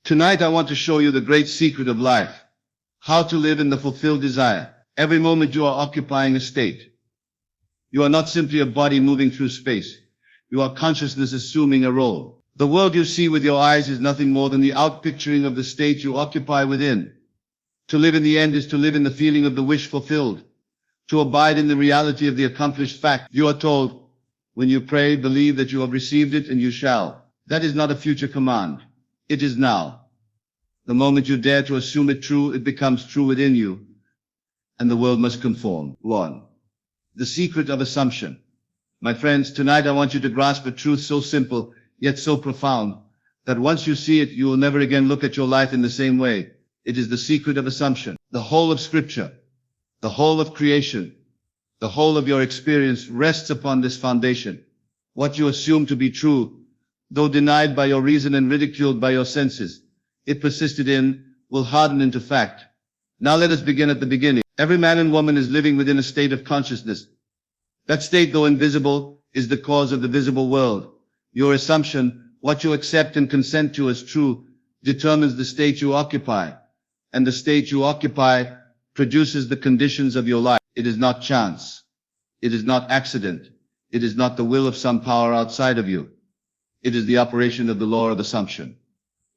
Tonight I want to show you the great secret of life. How to live in the fulfilled desire. Every moment you are occupying a state. You are not simply a body moving through space. You are consciousness assuming a role. The world you see with your eyes is nothing more than the outpicturing of the state you occupy within. To live in the end is to live in the feeling of the wish fulfilled. To abide in the reality of the accomplished fact. You are told, when you pray, believe that you have received it and you shall. That is not a future command. It is now. The moment you dare to assume it true, it becomes true within you, and the world must conform. 1. The secret of assumption. My friends, tonight I want you to grasp a truth so simple, yet so profound, that once you see it, you will never again look at your life in the same way. It is the secret of assumption. The whole of Scripture, the whole of creation, the whole of your experience rests upon this foundation. What you assume to be true, though denied by your reason and ridiculed by your senses, it persisted in, will harden into fact. Now let us begin at the beginning. Every man and woman is living within a state of consciousness. That state, though invisible, is the cause of the visible world. Your assumption, what you accept and consent to as true, determines the state you occupy. And the state you occupy produces the conditions of your life. It is not chance. It is not accident. It is not the will of some power outside of you. It is the operation of the law of assumption.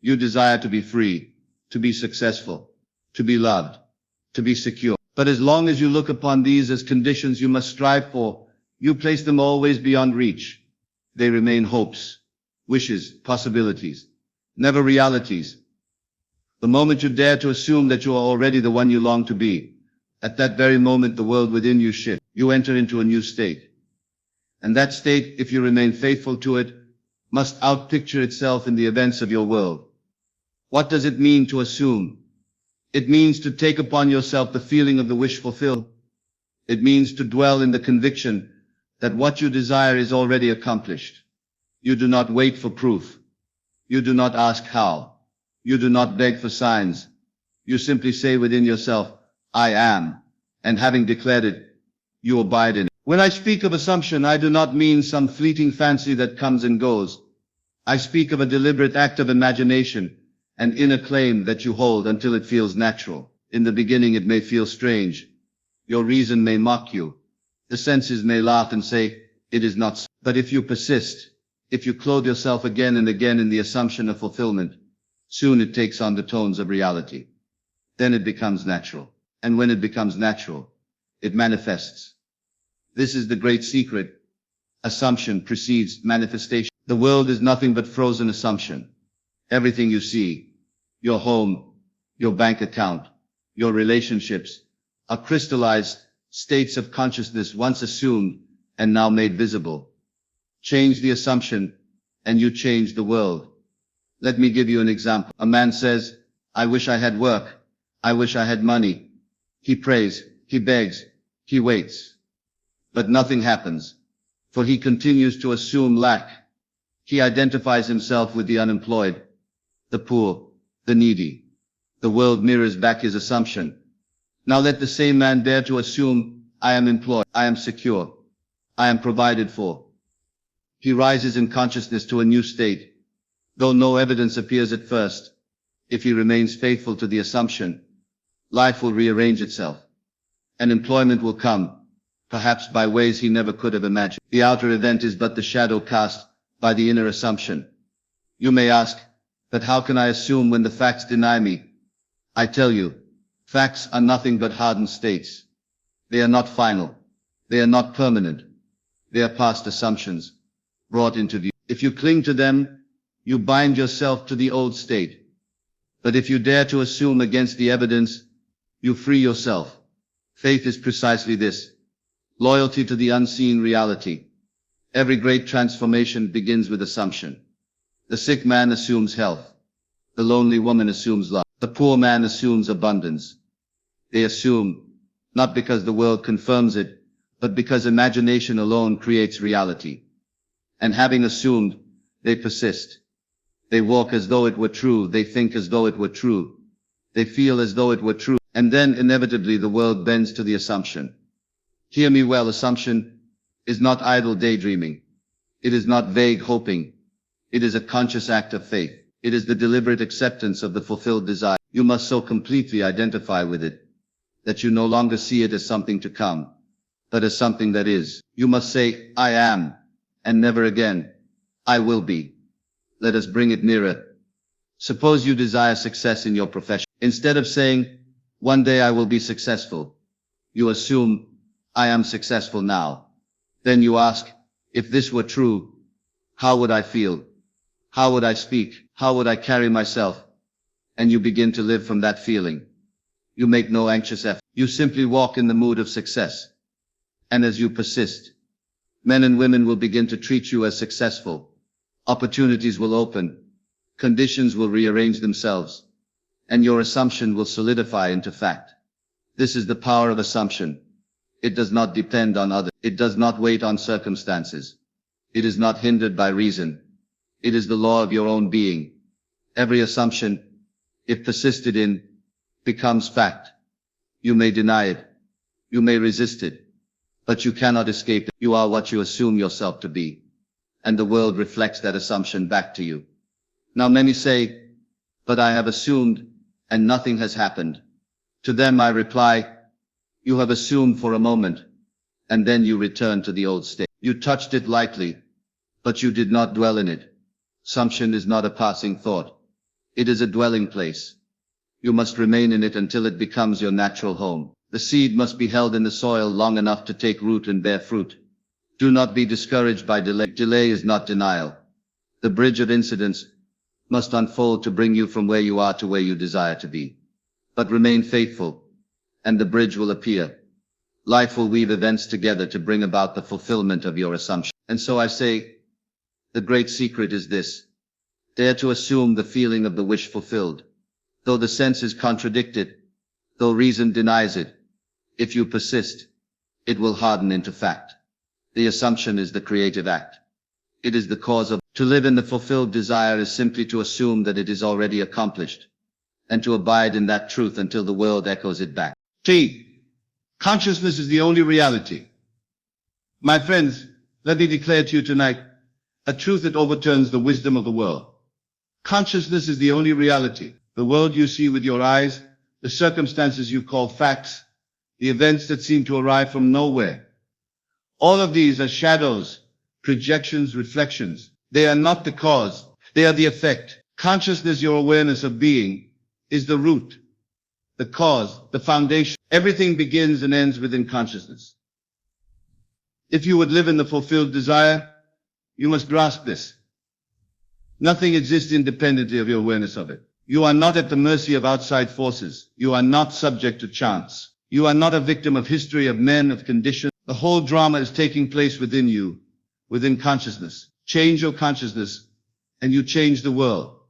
You desire to be free, to be successful, to be loved, to be secure. But as long as you look upon these as conditions you must strive for, you place them always beyond reach. They remain hopes, wishes, possibilities, never realities. The moment you dare to assume that you are already the one you long to be, at that very moment the world within you shifts. You enter into a new state. And that state, if you remain faithful to it, must outpicture itself in the events of your world. What does it mean to assume? It means to take upon yourself the feeling of the wish fulfilled. It means to dwell in the conviction that what you desire is already accomplished. You do not wait for proof. You do not ask how. You do not beg for signs. You simply say within yourself, I am, and having declared it, you abide in it. When I speak of assumption, I do not mean some fleeting fancy that comes and goes. I speak of a deliberate act of imagination, an inner claim that you hold until it feels natural. In the beginning it may feel strange. Your reason may mock you. The senses may laugh and say, it is not so. But if you persist, if you clothe yourself again and again in the assumption of fulfillment, soon it takes on the tones of reality. Then it becomes natural. And when it becomes natural, it manifests. This is the great secret. Assumption precedes manifestation. The world is nothing but frozen assumption. Everything you see, your home, your bank account, your relationships, are crystallized states of consciousness once assumed and now made visible. Change the assumption, and you change the world. Let me give you an example. A man says, I wish I had work. I wish I had money. He prays, he begs, he waits. But nothing happens, for he continues to assume lack. He identifies himself with the unemployed, the poor, the needy. The world mirrors back his assumption. Now let the same man dare to assume, I am employed, I am secure, I am provided for. He rises in consciousness to a new state. Though no evidence appears at first, if he remains faithful to the assumption, life will rearrange itself. And employment will come, perhaps by ways he never could have imagined. The outer event is but the shadow cast by the inner assumption. You may ask, but how can I assume when the facts deny me? I tell you, facts are nothing but hardened states. They are not final. They are not permanent. They are past assumptions, brought into view. If you cling to them, you bind yourself to the old state. But if you dare to assume against the evidence, you free yourself. Faith is precisely this. Loyalty to the unseen reality. Every great transformation begins with assumption. The sick man assumes health. The lonely woman assumes love. The poor man assumes abundance. They assume, not because the world confirms it, but because imagination alone creates reality. And having assumed, they persist. They walk as though it were true. They think as though it were true. They feel as though it were true. And then inevitably the world bends to the assumption. Hear me well, assumption is not idle daydreaming. It is not vague hoping. It is a conscious act of faith. It is the deliberate acceptance of the fulfilled desire. You must so completely identify with it that you no longer see it as something to come, but as something that is. You must say, I am, and never again, I will be. Let us bring it nearer. Suppose you desire success in your profession. Instead of saying, one day I will be successful, you assume, I am successful now. Then you ask, if this were true, how would I feel? How would I speak? How would I carry myself? And you begin to live from that feeling. You make no anxious effort. You simply walk in the mood of success. And as you persist, men and women will begin to treat you as successful. Opportunities will open. Conditions will rearrange themselves. And your assumption will solidify into fact. This is the power of assumption. It does not depend on others. It does not wait on circumstances. It is not hindered by reason. It is the law of your own being. Every assumption, if persisted in, becomes fact. You may deny it. You may resist it. But you cannot escape it. You are what you assume yourself to be. And the world reflects that assumption back to you. Now many say, but I have assumed, and nothing has happened. To them I reply, you have assumed for a moment, and then you return to the old state. You touched it lightly, but you did not dwell in it. Assumption is not a passing thought. It is a dwelling place. You must remain in it until it becomes your natural home. The seed must be held in the soil long enough to take root and bear fruit. Do not be discouraged by delay. Delay is not denial. The bridge of incidents must unfold to bring you from where you are to where you desire to be. But remain faithful, and the bridge will appear. Life will weave events together to bring about the fulfillment of your assumption. And so I say, the great secret is this. Dare to assume the feeling of the wish fulfilled. Though the senses contradict it, though reason denies it, if you persist, it will harden into fact. The assumption is the creative act. It is the cause of. To live in the fulfilled desire is simply to assume that it is already accomplished, and to abide in that truth until the world echoes it back. See, consciousness is the only reality. My friends, let me declare to you tonight a truth that overturns the wisdom of the world. Consciousness is the only reality. The world you see with your eyes, the circumstances you call facts, the events that seem to arrive from nowhere. All of these are shadows, projections, reflections. They are not the cause, they are the effect. Consciousness, your awareness of being, is the root, the cause, the foundation. Everything begins and ends within consciousness. If you would live in the fulfilled desire, you must grasp this. Nothing exists independently of your awareness of it. You are not at the mercy of outside forces. You are not subject to chance. You are not a victim of history, of men, of conditions. The whole drama is taking place within you, within consciousness. Change your consciousness, and you change the world.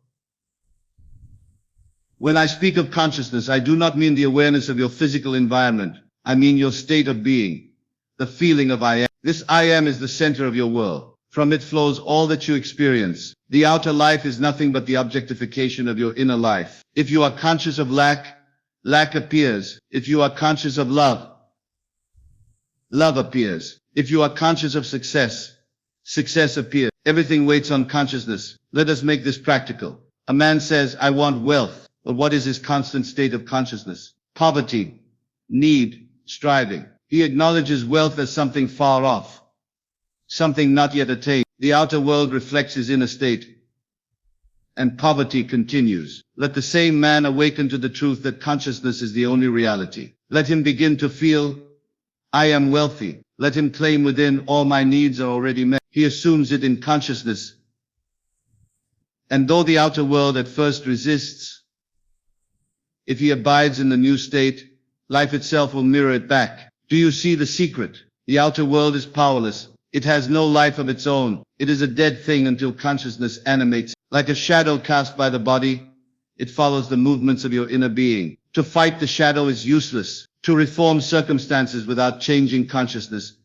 When I speak of consciousness, I do not mean the awareness of your physical environment. I mean your state of being, the feeling of I am. This I am is the center of your world. From it flows all that you experience. The outer life is nothing but the objectification of your inner life. If you are conscious of lack, lack appears. If you are conscious of love, love appears. If you are conscious of success, success appears. Everything waits on consciousness. Let us make this practical. A man says, I want wealth. But what is his constant state of consciousness? Poverty, need, striving. He acknowledges wealth as something far off, something not yet attained. The outer world reflects his inner state, and poverty continues. Let the same man awaken to the truth that consciousness is the only reality. Let him begin to feel, I am wealthy. Let him claim within, all my needs are already met. He assumes it in consciousness. And though the outer world at first resists, if he abides in the new state, life itself will mirror it back. Do you see the secret? The outer world is powerless. It has no life of its own. It is a dead thing until consciousness animates. Like a shadow cast by the body, it follows the movements of your inner being. To fight the shadow is useless. To reform circumstances without changing consciousness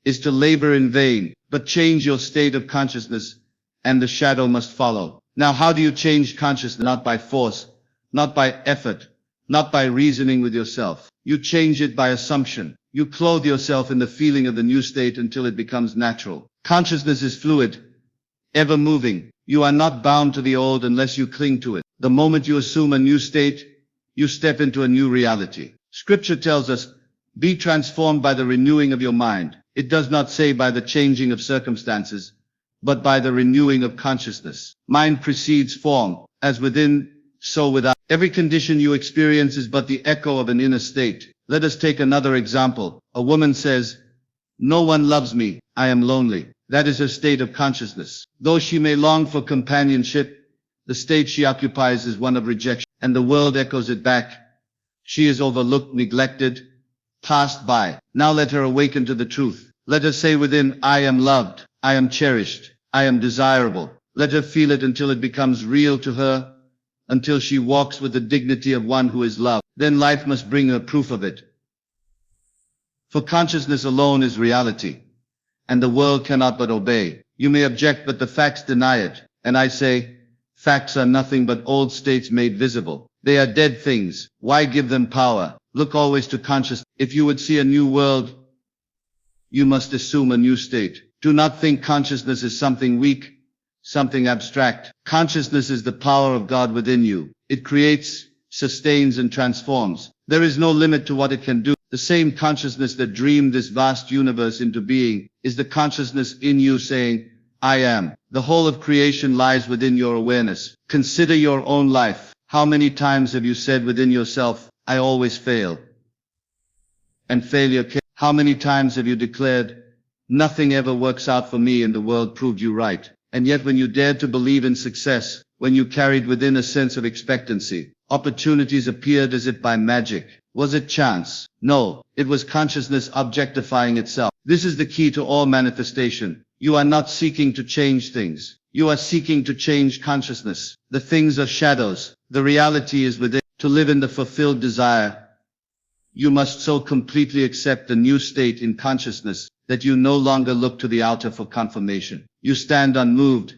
is to labor in vain. But change your state of consciousness, and the shadow must follow. Now how do you change consciousness? Not by force, not by effort, not by reasoning with yourself. You change it by assumption. You clothe yourself in the feeling of the new state until it becomes natural. Consciousness is fluid. ever moving. You are not bound to the old unless you cling to it. The moment you assume a new state, you step into a new reality. Scripture tells us, be transformed by the renewing of your mind. It does not say by the changing of circumstances, but by the renewing of consciousness. Mind precedes form, as within, so without. Every condition you experience is but the echo of an inner state. Let us take another example. A woman says, no one loves me, I am lonely. That is her state of consciousness. Though she may long for companionship, the state she occupies is one of rejection, and the world echoes it back. She is overlooked, neglected, passed by. Now let her awaken to the truth. Let her say within, I am loved, I am cherished, I am desirable. Let her feel it until it becomes real to her, until she walks with the dignity of one who is loved. Then life must bring her proof of it. For consciousness alone is reality, and the world cannot but obey. You may object, but the facts deny it. And I say, facts are nothing but old states made visible. They are dead things. Why give them power? Look always to consciousness. If you would see a new world, you must assume a new state. Do not think consciousness is something weak, something abstract. Consciousness is the power of God within you. It creates, sustains, and transforms. There is no limit to what it can do. The same consciousness that dreamed this vast universe into being is the consciousness in you saying, I am. The whole of creation lies within your awareness. Consider your own life. How many times have you said within yourself, I always fail? And failure came. How many times have you declared, nothing ever works out for me, and the world proved you right? And yet when you dared to believe in success, when you carried within a sense of expectancy, opportunities appeared as if by magic. Was it chance? No, it was consciousness objectifying itself. This is the key to all manifestation. You are not seeking to change things. You are seeking to change consciousness. The things are shadows. The reality is within. To live in the fulfilled desire, you must so completely accept the new state in consciousness that you no longer look to the outer for confirmation. You stand unmoved,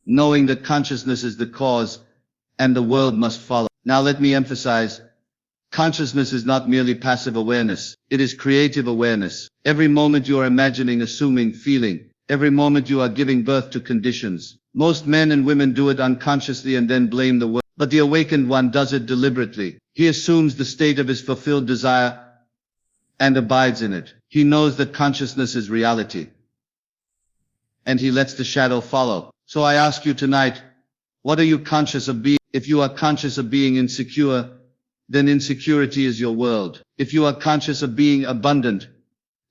knowing that consciousness is the cause and the world must follow. Now let me emphasize, consciousness is not merely passive awareness. It is creative awareness. Every moment you are imagining, assuming, feeling. Every moment you are giving birth to conditions. Most men and women do it unconsciously and then blame the world. But the awakened one does it deliberately. He assumes the state of his fulfilled desire and abides in it. He knows that consciousness is reality, and he lets the shadow follow. So I ask you tonight, what are you conscious of being? If you are conscious of being insecure, then insecurity is your world. If you are conscious of being abundant,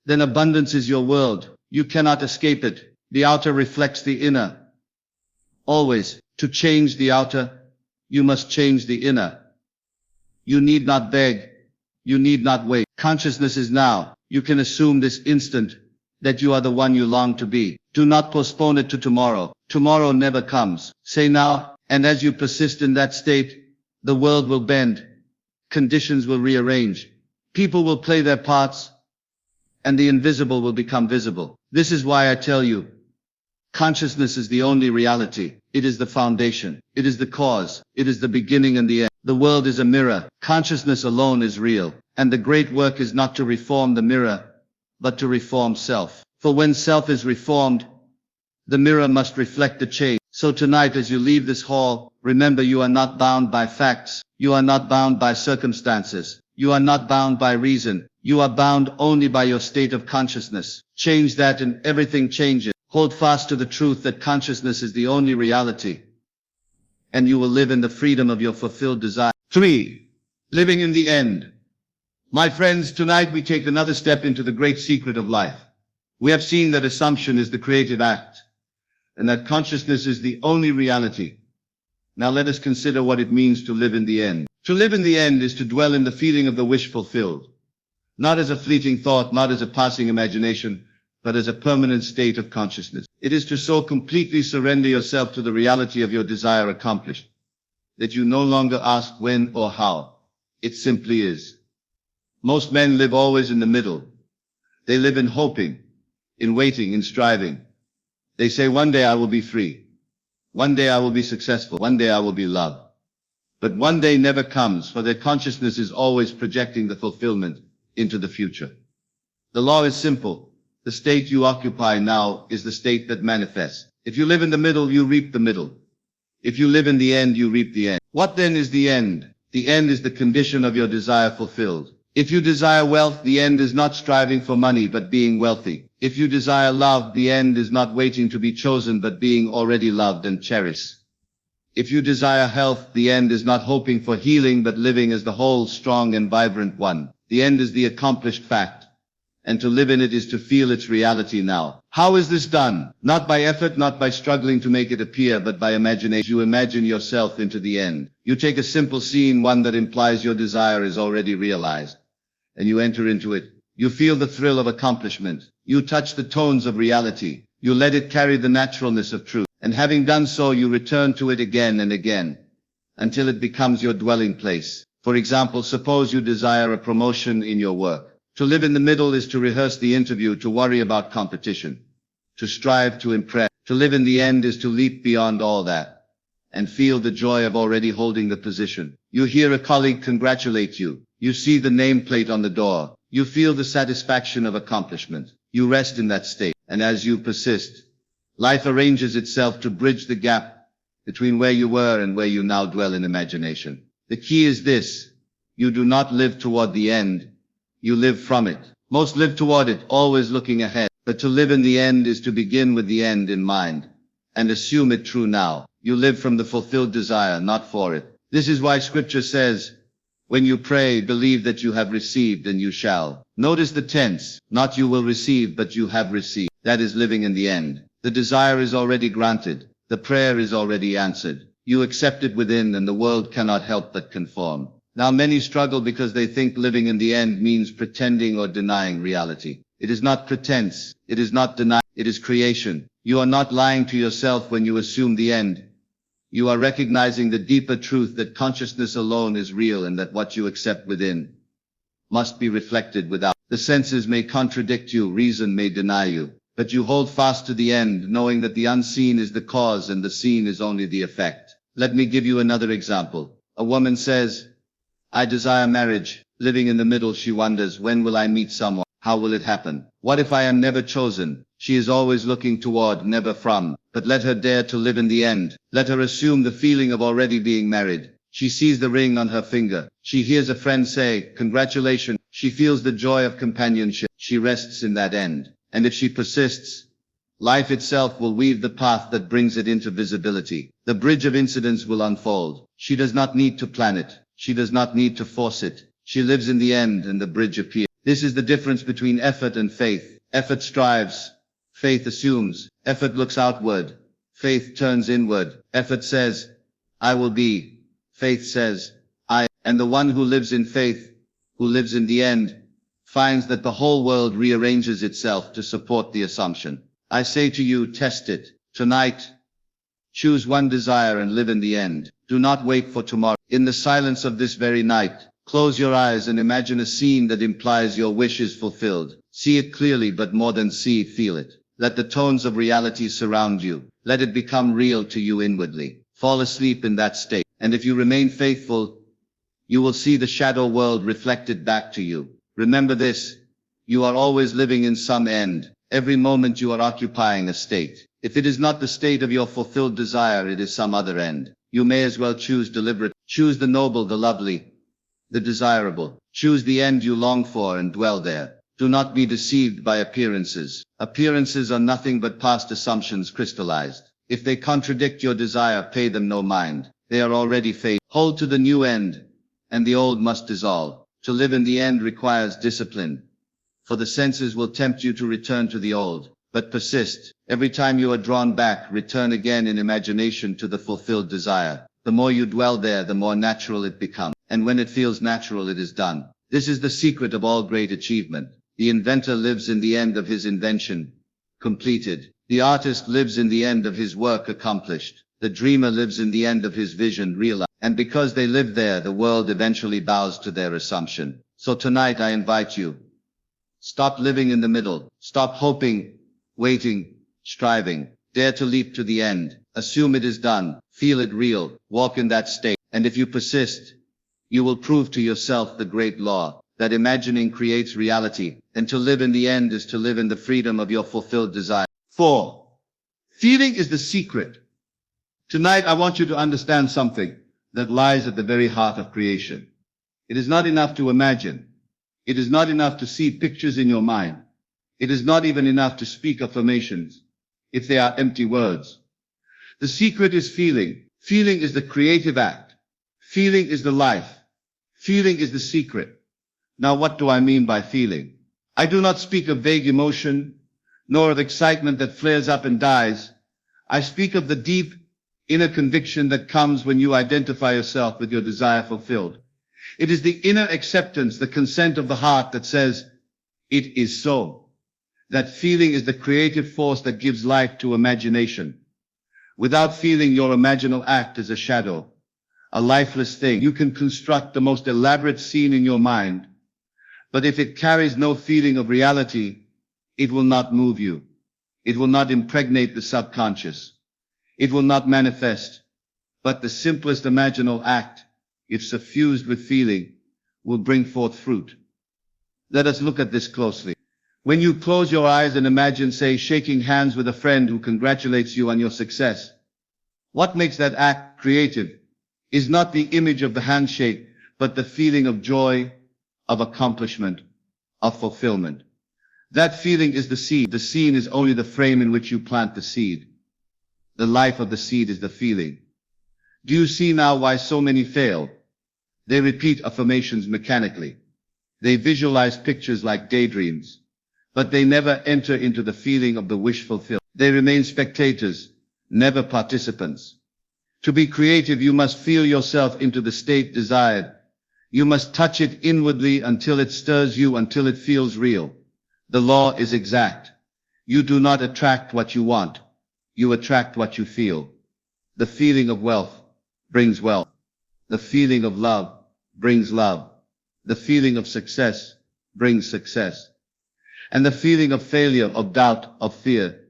then abundance is your world. You cannot escape it. The outer reflects the inner. Always, to change the outer, you must change the inner. You need not beg. You need not wait. Consciousness is now. You can assume this instant that you are the one you long to be. Do not postpone it to tomorrow. Tomorrow never comes. Say now, and as you persist in that state, the world will bend. Conditions will rearrange. People will play their parts, and the invisible will become visible. This is why I tell you, consciousness is the only reality. It is the foundation. It is the cause. It is the beginning and the end. The world is a mirror. Consciousness alone is real. And the great work is not to reform the mirror, but to reform self. For when self is reformed, the mirror must reflect the change. So tonight as you leave this hall, remember you are not bound by facts. You are not bound by circumstances. You are not bound by reason. You are bound only by your state of consciousness. Change that and everything changes. Hold fast to the truth that consciousness is the only reality, and you will live in the freedom of your fulfilled desire. 3. Living in the end. My friends, tonight we take another step into the great secret of life. We have seen that assumption is the creative act, and that consciousness is the only reality. Now let us consider what it means to live in the end. To live in the end is to dwell in the feeling of the wish fulfilled, not as a fleeting thought, not as a passing imagination, but as a permanent state of consciousness. It is to so completely surrender yourself to the reality of your desire accomplished, that you no longer ask when or how. It simply is. Most men live always in the middle. They live in hoping, in waiting, in striving. They say, one day I will be free. One day I will be successful. One day I will be loved. But one day never comes, for their consciousness is always projecting the fulfillment into the future. The law is simple. The state you occupy now is the state that manifests. If you live in the middle, you reap the middle. If you live in the end, you reap the end. What then is the end? The end is the condition of your desire fulfilled. If you desire wealth, the end is not striving for money, but being wealthy. If you desire love, the end is not waiting to be chosen, but being already loved and cherished. If you desire health, the end is not hoping for healing, but living as the whole, strong and vibrant one. The end is the accomplished fact, and to live in it is to feel its reality now. How is this done? Not by effort, not by struggling to make it appear, but by imagination. You imagine yourself into the end. You take a simple scene, one that implies your desire is already realized, and you enter into it. You feel the thrill of accomplishment. You touch the tones of reality. You let it carry the naturalness of truth. And having done so, you return to it again and again, until it becomes your dwelling place. For example, suppose you desire a promotion in your work. To live in the middle is to rehearse the interview, to worry about competition, to strive to impress. To live in the end is to leap beyond all that, and feel the joy of already holding the position. You hear a colleague congratulate you. You see the nameplate on the door. You feel the satisfaction of accomplishment. You rest in that state, and as you persist, life arranges itself to bridge the gap between where you were and where you now dwell in imagination. The key is this: you do not live toward the end, you live from it. Most live toward it, always looking ahead. But to live in the end is to begin with the end in mind, and assume it true now. You live from the fulfilled desire, not for it. This is why Scripture says, when you pray, believe that you have received and you shall. Notice the tense, not you will receive, but you have received. That is living in the end. The desire is already granted. The prayer is already answered. You accept it within, and the world cannot help but conform. Now many struggle because they think living in the end means pretending or denying reality. It is not pretense. It is not denial. It is creation. You are not lying to yourself when you assume the end. You are recognizing the deeper truth that consciousness alone is real, and that what you accept within must be reflected without. The senses may contradict you, reason may deny you, but you hold fast to the end, knowing that the unseen is the cause and the seen is only the effect. Let me give you another example. A woman says, I desire marriage. Living in the middle, she wonders, when will I meet someone? How will it happen? What if I am never chosen? She is always looking toward, never from. But let her dare to live in the end. Let her assume the feeling of already being married. She sees the ring on her finger. She hears a friend say, congratulations. She feels the joy of companionship. She rests in that end. And if she persists, life itself will weave the path that brings it into visibility. The bridge of incidents will unfold. She does not need to plan it. She does not need to force it. She lives in the end, and the bridge appears. This is the difference between effort and faith. Effort strives. Faith assumes. Effort looks outward. Faith turns inward. Effort says, I will be. Faith says, I. And the one who lives in faith, who lives in the end, finds that the whole world rearranges itself to support the assumption. I say to you, test it. Tonight, choose one desire and live in the end. Do not wait for tomorrow. In the silence of this very night, close your eyes and imagine a scene that implies your wish is fulfilled. See it clearly, but more than see, feel it. Let the tones of reality surround you. Let it become real to you inwardly. Fall asleep in that state. And if you remain faithful, you will see the shadow world reflected back to you. Remember this: you are always living in some end. Every moment you are occupying a state. If it is not the state of your fulfilled desire, it is some other end. You may as well choose deliberate. Choose the noble, the lovely, the desirable. Choose the end you long for and dwell there. Do not be deceived by appearances. Appearances are nothing but past assumptions crystallized. If they contradict your desire, pay them no mind. They are already fate. Hold to the new end, and the old must dissolve. To live in the end requires discipline, for the senses will tempt you to return to the old. But persist. Every time you are drawn back, return again in imagination to the fulfilled desire. The more you dwell there, the more natural it becomes. And when it feels natural, it is done. This is the secret of all great achievement. The inventor lives in the end of his invention completed. The artist lives in the end of his work accomplished. The dreamer lives in the end of his vision realized. And because they live there, the world eventually bows to their assumption. So tonight I invite you, stop living in the middle. Stop hoping, waiting, striving. Dare to leap to the end. Assume it is done. Feel it real. Walk in that state. And if you persist, you will prove to yourself the great law, that imagining creates reality, and to live in the end is to live in the freedom of your fulfilled desire. 4. Feeling is the secret. Tonight, I want you to understand something that lies at the very heart of creation. It is not enough to imagine. It is not enough to see pictures in your mind. It is not even enough to speak affirmations if they are empty words. The secret is feeling. Feeling is the creative act. Feeling is the life. Feeling is the secret. Now, what do I mean by feeling? I do not speak of vague emotion, nor of excitement that flares up and dies. I speak of the deep inner conviction that comes when you identify yourself with your desire fulfilled. It is the inner acceptance, the consent of the heart that says, it is so. That feeling is the creative force that gives life to imagination. Without feeling, your imaginal act is a shadow, a lifeless thing. You can construct the most elaborate scene in your mind, but if it carries no feeling of reality, it will not move you. It will not impregnate the subconscious. It will not manifest. But the simplest imaginal act, if suffused with feeling, will bring forth fruit. Let us look at this closely. When you close your eyes and imagine, say, shaking hands with a friend who congratulates you on your success, what makes that act creative is not the image of the handshake, but the feeling of joy, of accomplishment, of fulfillment. That feeling is the seed. The scene is only the frame in which you plant the seed. The life of the seed is the feeling. Do you see now why so many fail? They repeat affirmations mechanically. They visualize pictures like daydreams, but they never enter into the feeling of the wish fulfilled. They remain spectators, never participants. To be creative, you must feel yourself into the state desired. You must touch it inwardly until it stirs you, until it feels real. The law is exact. You do not attract what you want. You attract what you feel. The feeling of wealth brings wealth. The feeling of love brings love. The feeling of success brings success. And the feeling of failure, of doubt, of fear,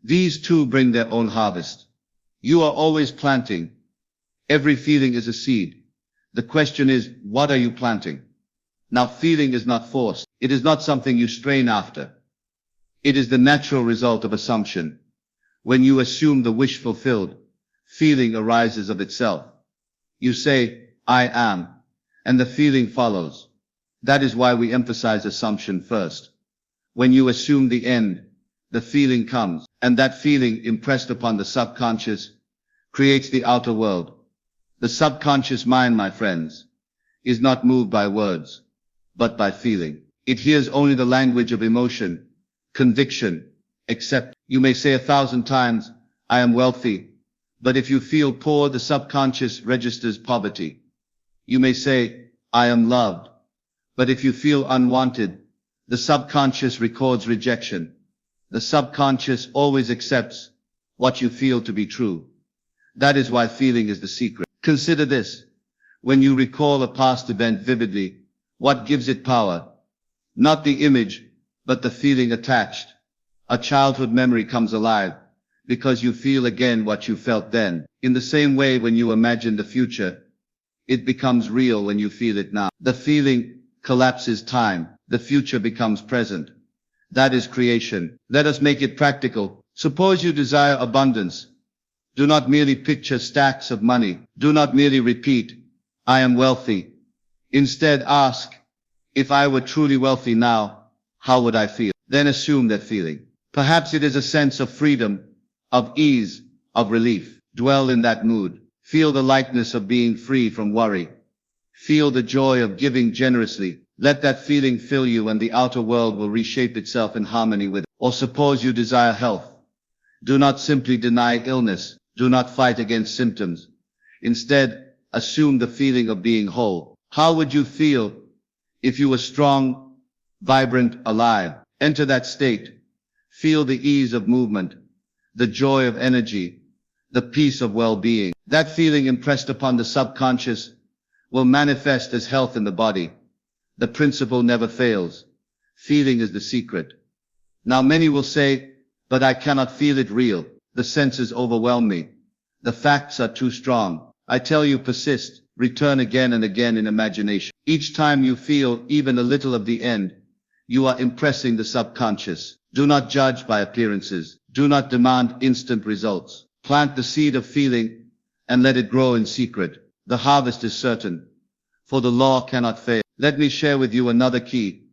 these too bring their own harvest. You are always planting. Every feeling is a seed. The question is, what are you planting? Now, feeling is not forced. It is not something you strain after. It is the natural result of assumption. When you assume the wish fulfilled, feeling arises of itself. You say, I am, and the feeling follows. That is why we emphasize assumption first. When you assume the end, the feeling comes, and that feeling, impressed upon the subconscious, creates the outer world. The subconscious mind, my friends, is not moved by words, but by feeling. It hears only the language of emotion, conviction, acceptance. You may say 1,000 times, I am wealthy, but if you feel poor, the subconscious registers poverty. You may say, I am loved, but if you feel unwanted, the subconscious records rejection. The subconscious always accepts what you feel to be true. That is why feeling is the secret. Consider this. When you recall a past event vividly, what gives it power? Not the image, but the feeling attached. A childhood memory comes alive because you feel again what you felt then. In the same way, when you imagine the future, it becomes real when you feel it now. The feeling collapses time. The future becomes present. That is creation. Let us make it practical. Suppose you desire abundance. Do not merely picture stacks of money. Do not merely repeat, I am wealthy. Instead, ask, if I were truly wealthy now, how would I feel? Then assume that feeling. Perhaps it is a sense of freedom, of ease, of relief. Dwell in that mood. Feel the lightness of being free from worry. Feel the joy of giving generously. Let that feeling fill you, and the outer world will reshape itself in harmony with it. Or suppose you desire health. Do not simply deny illness. Do not fight against symptoms. Instead, assume the feeling of being whole. How would you feel if you were strong, vibrant, alive? Enter that state. Feel the ease of movement, the joy of energy, the peace of well-being. That feeling, impressed upon the subconscious, will manifest as health in the body. The principle never fails. Feeling is the secret. Now many will say, but I cannot feel it real. The senses overwhelm me. The facts are too strong. I tell you, persist. Return again and again in imagination. Each time you feel even a little of the end, you are impressing the subconscious. Do not judge by appearances. Do not demand instant results. Plant the seed of feeling and let it grow in secret. The harvest is certain, for the law cannot fail. Let me share with you another key.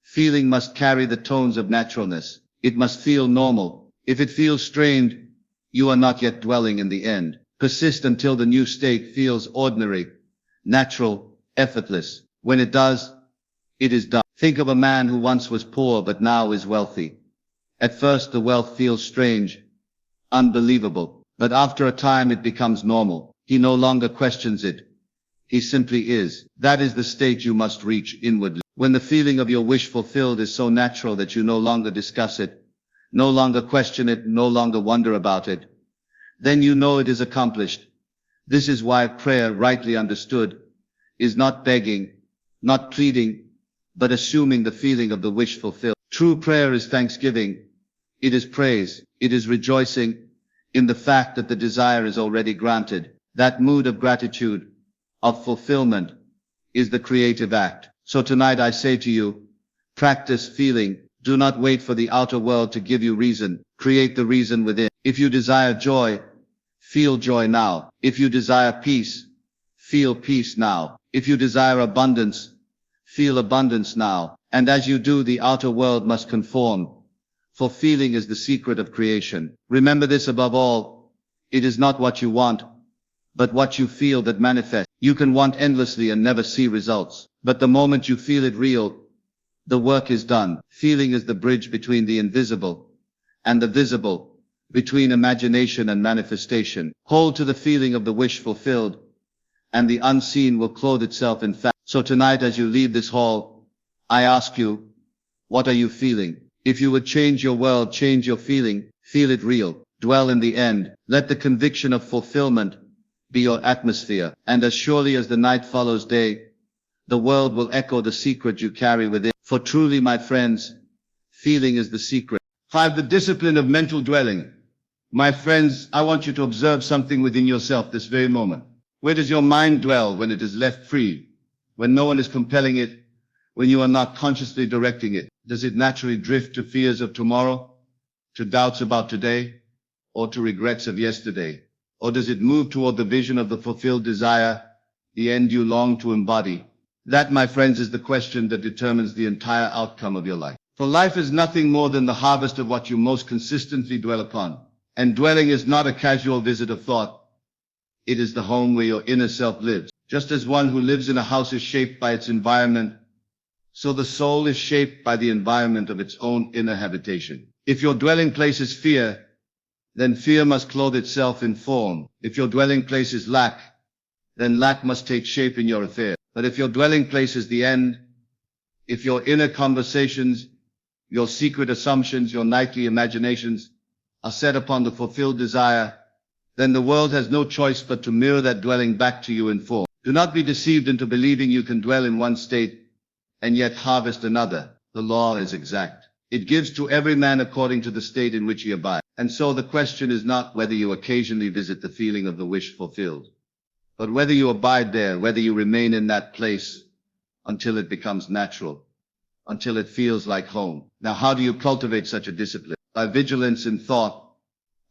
Feeling must carry the tones of naturalness. It must feel normal. If it feels strained, you are not yet dwelling in the end. Persist until the new state feels ordinary, natural, effortless. When it does, it is done. Think of a man who once was poor but now is wealthy. At first the wealth feels strange, unbelievable, but after a time it becomes normal. He no longer questions it. He simply is. That is the state you must reach inwardly. When the feeling of your wish fulfilled is so natural that you no longer discuss it, no longer question it, no longer wonder about it, then you know it is accomplished. This is why prayer, rightly understood, is not begging, not pleading, but assuming the feeling of the wish fulfilled. True prayer is thanksgiving. It is praise. It is rejoicing in the fact that the desire is already granted. That mood of gratitude, of fulfillment, is the creative act. So tonight I say to you, practice feeling. Do not wait for the outer world to give you reason. Create the reason within. If you desire joy, feel joy now. If you desire peace, feel peace now. If you desire abundance, feel abundance now. And as you do, the outer world must conform. For feeling is the secret of creation. Remember this above all. It is not what you want, but what you feel that manifests. You can want endlessly and never see results. But the moment you feel it real, the work is done. Feeling is the bridge between the invisible and the visible, between imagination and manifestation. Hold to the feeling of the wish fulfilled, and the unseen will clothe itself in fact. So tonight as you leave this hall, I ask you, what are you feeling? If you would change your world, change your feeling, feel it real, dwell in the end, let the conviction of fulfillment be your atmosphere, and as surely as the night follows day, the world will echo the secret you carry within. For truly, my friends, feeling is the secret. 5. The discipline of mental dwelling. My friends, I want you to observe something within yourself this very moment. Where does your mind dwell when it is left free? When no one is compelling it? When you are not consciously directing it? Does it naturally drift to fears of tomorrow? To doubts about today? Or to regrets of yesterday? Or does it move toward the vision of the fulfilled desire, the end you long to embody? That, my friends, is the question that determines the entire outcome of your life. For life is nothing more than the harvest of what you most consistently dwell upon. And dwelling is not a casual visit of thought. It is the home where your inner self lives. Just as one who lives in a house is shaped by its environment, so the soul is shaped by the environment of its own inner habitation. If your dwelling place is fear, then fear must clothe itself in form. If your dwelling place is lack, then lack must take shape in your affairs. But if your dwelling place is the end, if your inner conversations, your secret assumptions, your nightly imaginations are set upon the fulfilled desire, then the world has no choice but to mirror that dwelling back to you in form. Do not be deceived into believing you can dwell in one state and yet harvest another. The law is exact. It gives to every man according to the state in which he abides. And so the question is not whether you occasionally visit the feeling of the wish fulfilled, but whether you abide there, whether you remain in that place until it becomes natural, until it feels like home. Now, how do you cultivate such a discipline? By vigilance in thought,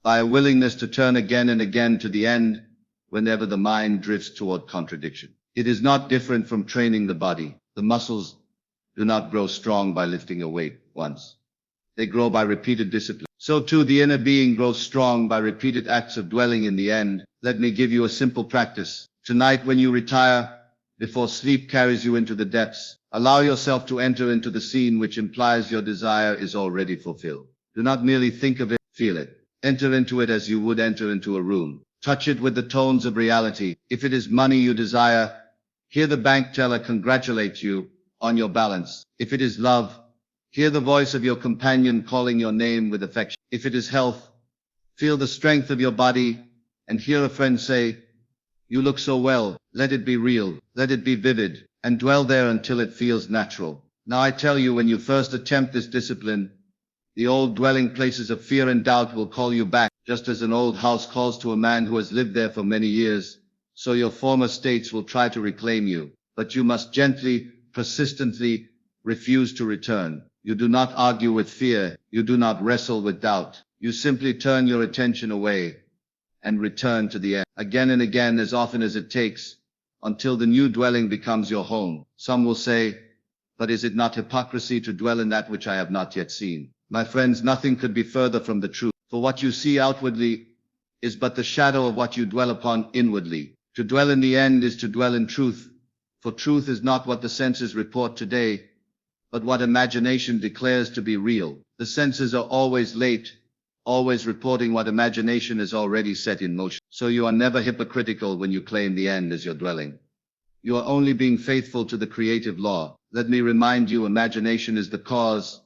by a willingness to turn again and again to the end whenever the mind drifts toward contradiction. It is not different from training the body. The muscles do not grow strong by lifting a weight once. They grow by repeated discipline. So too the inner being grows strong by repeated acts of dwelling in the end. Let me give you a simple practice. Tonight when you retire, before sleep carries you into the depths, allow yourself to enter into the scene which implies your desire is already fulfilled. Do not merely think of it, feel it. Enter into it as you would enter into a room. Touch it with the tones of reality. If it is money you desire, hear the bank teller congratulate you on your balance. If it is love, hear the voice of your companion calling your name with affection. If it is health, feel the strength of your body and hear a friend say, "You look so well." Let it be real, let it be vivid, and dwell there until it feels natural. Now I tell you, when you first attempt this discipline, the old dwelling places of fear and doubt will call you back. Just as an old house calls to a man who has lived there for many years, so your former states will try to reclaim you. But you must gently, persistently refuse to return. You do not argue with fear. You do not wrestle with doubt. You simply turn your attention away and return to the end, again and again, as often as it takes, until the new dwelling becomes your home. Some will say, but is it not hypocrisy to dwell in that which I have not yet seen? My friends, nothing could be further from the truth. For what you see outwardly is but the shadow of what you dwell upon inwardly. To dwell in the end is to dwell in truth, for truth is not what the senses report today, but what imagination declares to be real. The senses are always late, always reporting what imagination has already set in motion. So you are never hypocritical when you claim the end as your dwelling. You are only being faithful to the creative law. Let me remind you, imagination is the cause,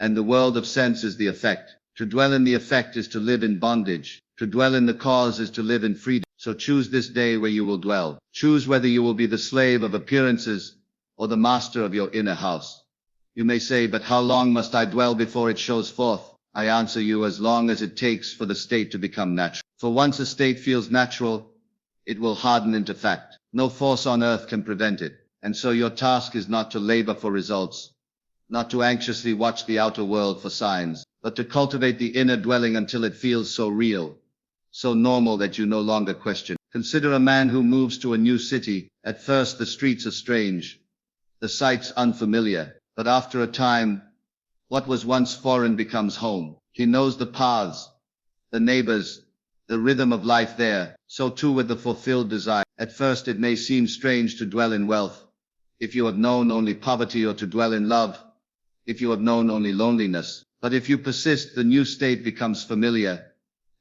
and the world of sense is the effect. To dwell in the effect is to live in bondage. To dwell in the cause is to live in freedom. So choose this day where you will dwell. Choose whether you will be the slave of appearances or the master of your inner house. You may say, but how long must I dwell before it shows forth? I answer you, as long as it takes for the state to become natural. For once a state feels natural, it will harden into fact. No force on earth can prevent it. And so your task is not to labor for results, not to anxiously watch the outer world for signs, but to cultivate the inner dwelling until it feels so real, so normal that you no longer question. Consider a man who moves to a new city. At first the streets are strange, the sights unfamiliar, but after a time, what was once foreign becomes home. He knows the paths, the neighbors, the rhythm of life there. So too with the fulfilled desire. At first it may seem strange to dwell in wealth, if you have known only poverty, or to dwell in love, if you have known only loneliness. But if you persist, the new state becomes familiar,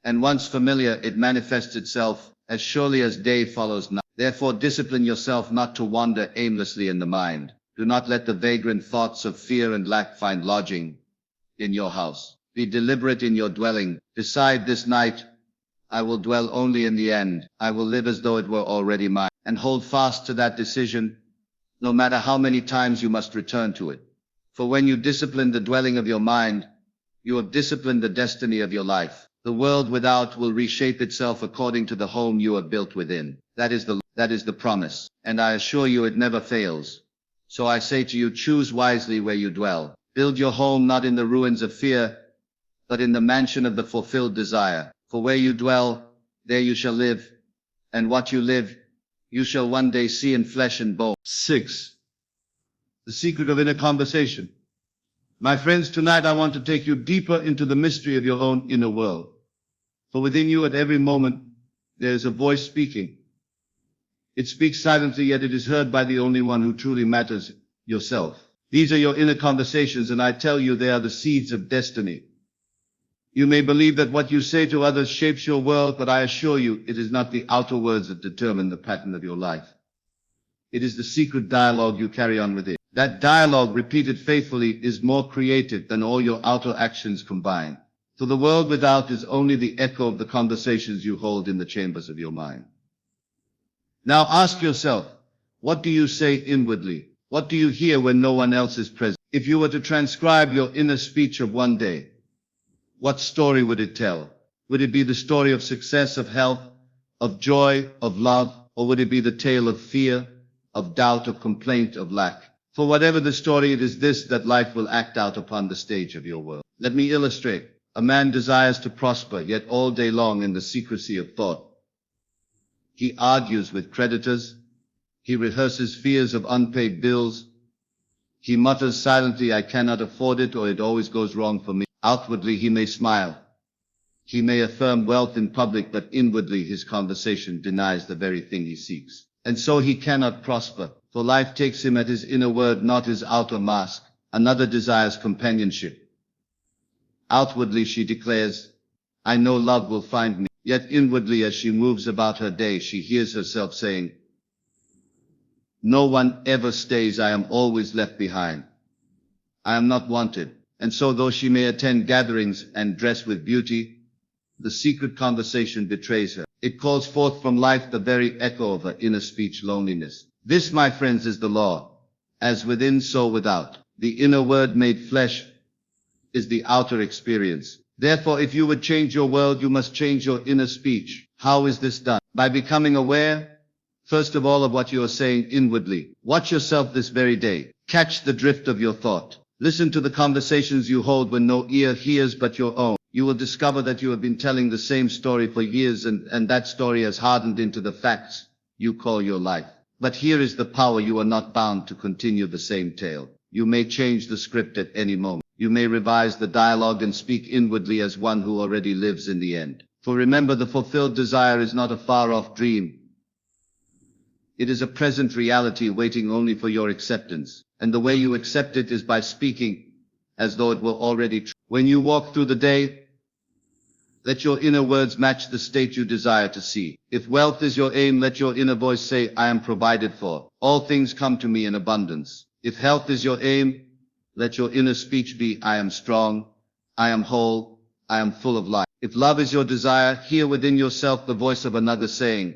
and once familiar, it manifests itself as surely as day follows night. Therefore discipline yourself not to wander aimlessly in the mind. Do not let the vagrant thoughts of fear and lack find lodging in your house. Be deliberate in your dwelling. Decide this night, I will dwell only in the end. I will live as though it were already mine. And hold fast to that decision, no matter how many times you must return to it. For when you discipline the dwelling of your mind, you have disciplined the destiny of your life. The world without will reshape itself according to the home you have built within. That is the promise. And I assure you it never fails. So I say to you, choose wisely where you dwell. Build your home not in the ruins of fear, but in the mansion of the fulfilled desire. For where you dwell, there you shall live, and what you live, you shall one day see in flesh and bone. 6. The secret of inner conversation. My friends, tonight I want to take you deeper into the mystery of your own inner world. For within you at every moment, there is a voice speaking. It speaks silently, yet it is heard by the only one who truly matters, yourself. These are your inner conversations, and I tell you they are the seeds of destiny. You may believe that what you say to others shapes your world, but I assure you it is not the outer words that determine the pattern of your life. It is the secret dialogue you carry on within. That dialogue, repeated faithfully, is more creative than all your outer actions combined. So the world without is only the echo of the conversations you hold in the chambers of your mind. Now ask yourself, what do you say inwardly? What do you hear when no one else is present? If you were to transcribe your inner speech of one day, what story would it tell? Would it be the story of success, of health, of joy, of love, or would it be the tale of fear, of doubt, of complaint, of lack? For whatever the story, it is this that life will act out upon the stage of your world. Let me illustrate. A man desires to prosper, yet all day long in the secrecy of thought, he argues with creditors, he rehearses fears of unpaid bills, he mutters silently, I cannot afford it, or it always goes wrong for me. Outwardly he may smile, he may affirm wealth in public, but inwardly his conversation denies the very thing he seeks. And so he cannot prosper, for life takes him at his inner word, not his outer mask. Another desires companionship. Outwardly she declares, I know love will find me. Yet inwardly as she moves about her day, she hears herself saying, no one ever stays, I am always left behind. I am not wanted. And so though she may attend gatherings and dress with beauty, the secret conversation betrays her. It calls forth from life the very echo of her inner speech, loneliness. This, my friends, is the law. As within, so without. The inner word made flesh is the outer experience. Therefore, if you would change your world, you must change your inner speech. How is this done? By becoming aware, first of all, of what you are saying inwardly. Watch yourself this very day. Catch the drift of your thought. Listen to the conversations you hold when no ear hears but your own. You will discover that you have been telling the same story for years and that story has hardened into the facts you call your life. But here is the power: you are not bound to continue the same tale. You may change the script at any moment. You may revise the dialogue and speak inwardly as one who already lives in the end. For remember, the fulfilled desire is not a far-off dream. It is a present reality waiting only for your acceptance. And the way you accept it is by speaking as though it were already true. When you walk through the day, let your inner words match the state you desire to see. If wealth is your aim, let your inner voice say, I am provided for. All things come to me in abundance. If health is your aim, let your inner speech be, I am strong, I am whole, I am full of life. If love is your desire, hear within yourself the voice of another saying,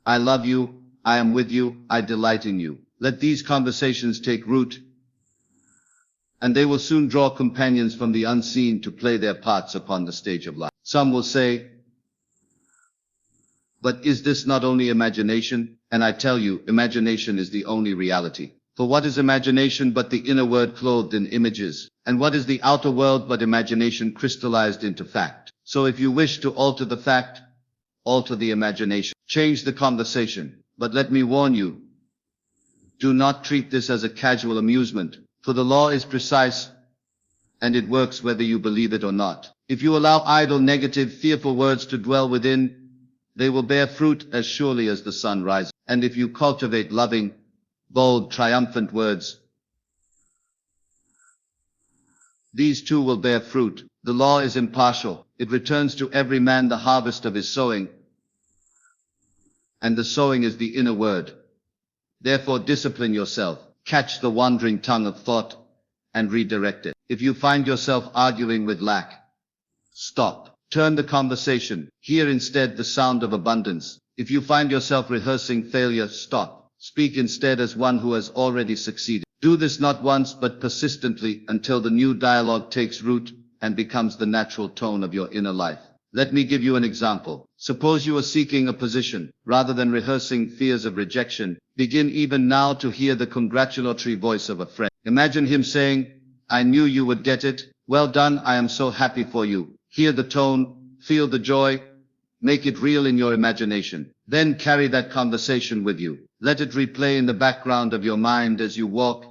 I love you, I am with you, I delight in you. Let these conversations take root, and they will soon draw companions from the unseen to play their parts upon the stage of life. Some will say, but is this not only imagination? And I tell you, imagination is the only reality. For what is imagination but the inner world clothed in images? And what is the outer world but imagination crystallized into fact? So if you wish to alter the fact, alter the imagination. Change the conversation. But let me warn you, do not treat this as a casual amusement, for the law is precise, and it works whether you believe it or not. If you allow idle, negative, fearful words to dwell within, they will bear fruit as surely as the sun rises. And if you cultivate loving, bold, triumphant words, these too will bear fruit. The law is impartial. It returns to every man the harvest of his sowing, and the sowing is the inner word. Therefore discipline yourself, catch the wandering tongue of thought, and redirect it. If you find yourself arguing with lack, stop. Turn the conversation. Hear instead the sound of abundance. If you find yourself rehearsing failure, stop. Speak instead as one who has already succeeded. Do this not once but persistently until the new dialogue takes root and becomes the natural tone of your inner life. Let me give you an example. Suppose you are seeking a position. Rather than rehearsing fears of rejection, begin even now to hear the congratulatory voice of a friend. Imagine him saying, I knew you would get it. Well done, I am so happy for you. Hear the tone, feel the joy, make it real in your imagination. Then carry that conversation with you. Let it replay in the background of your mind as you walk,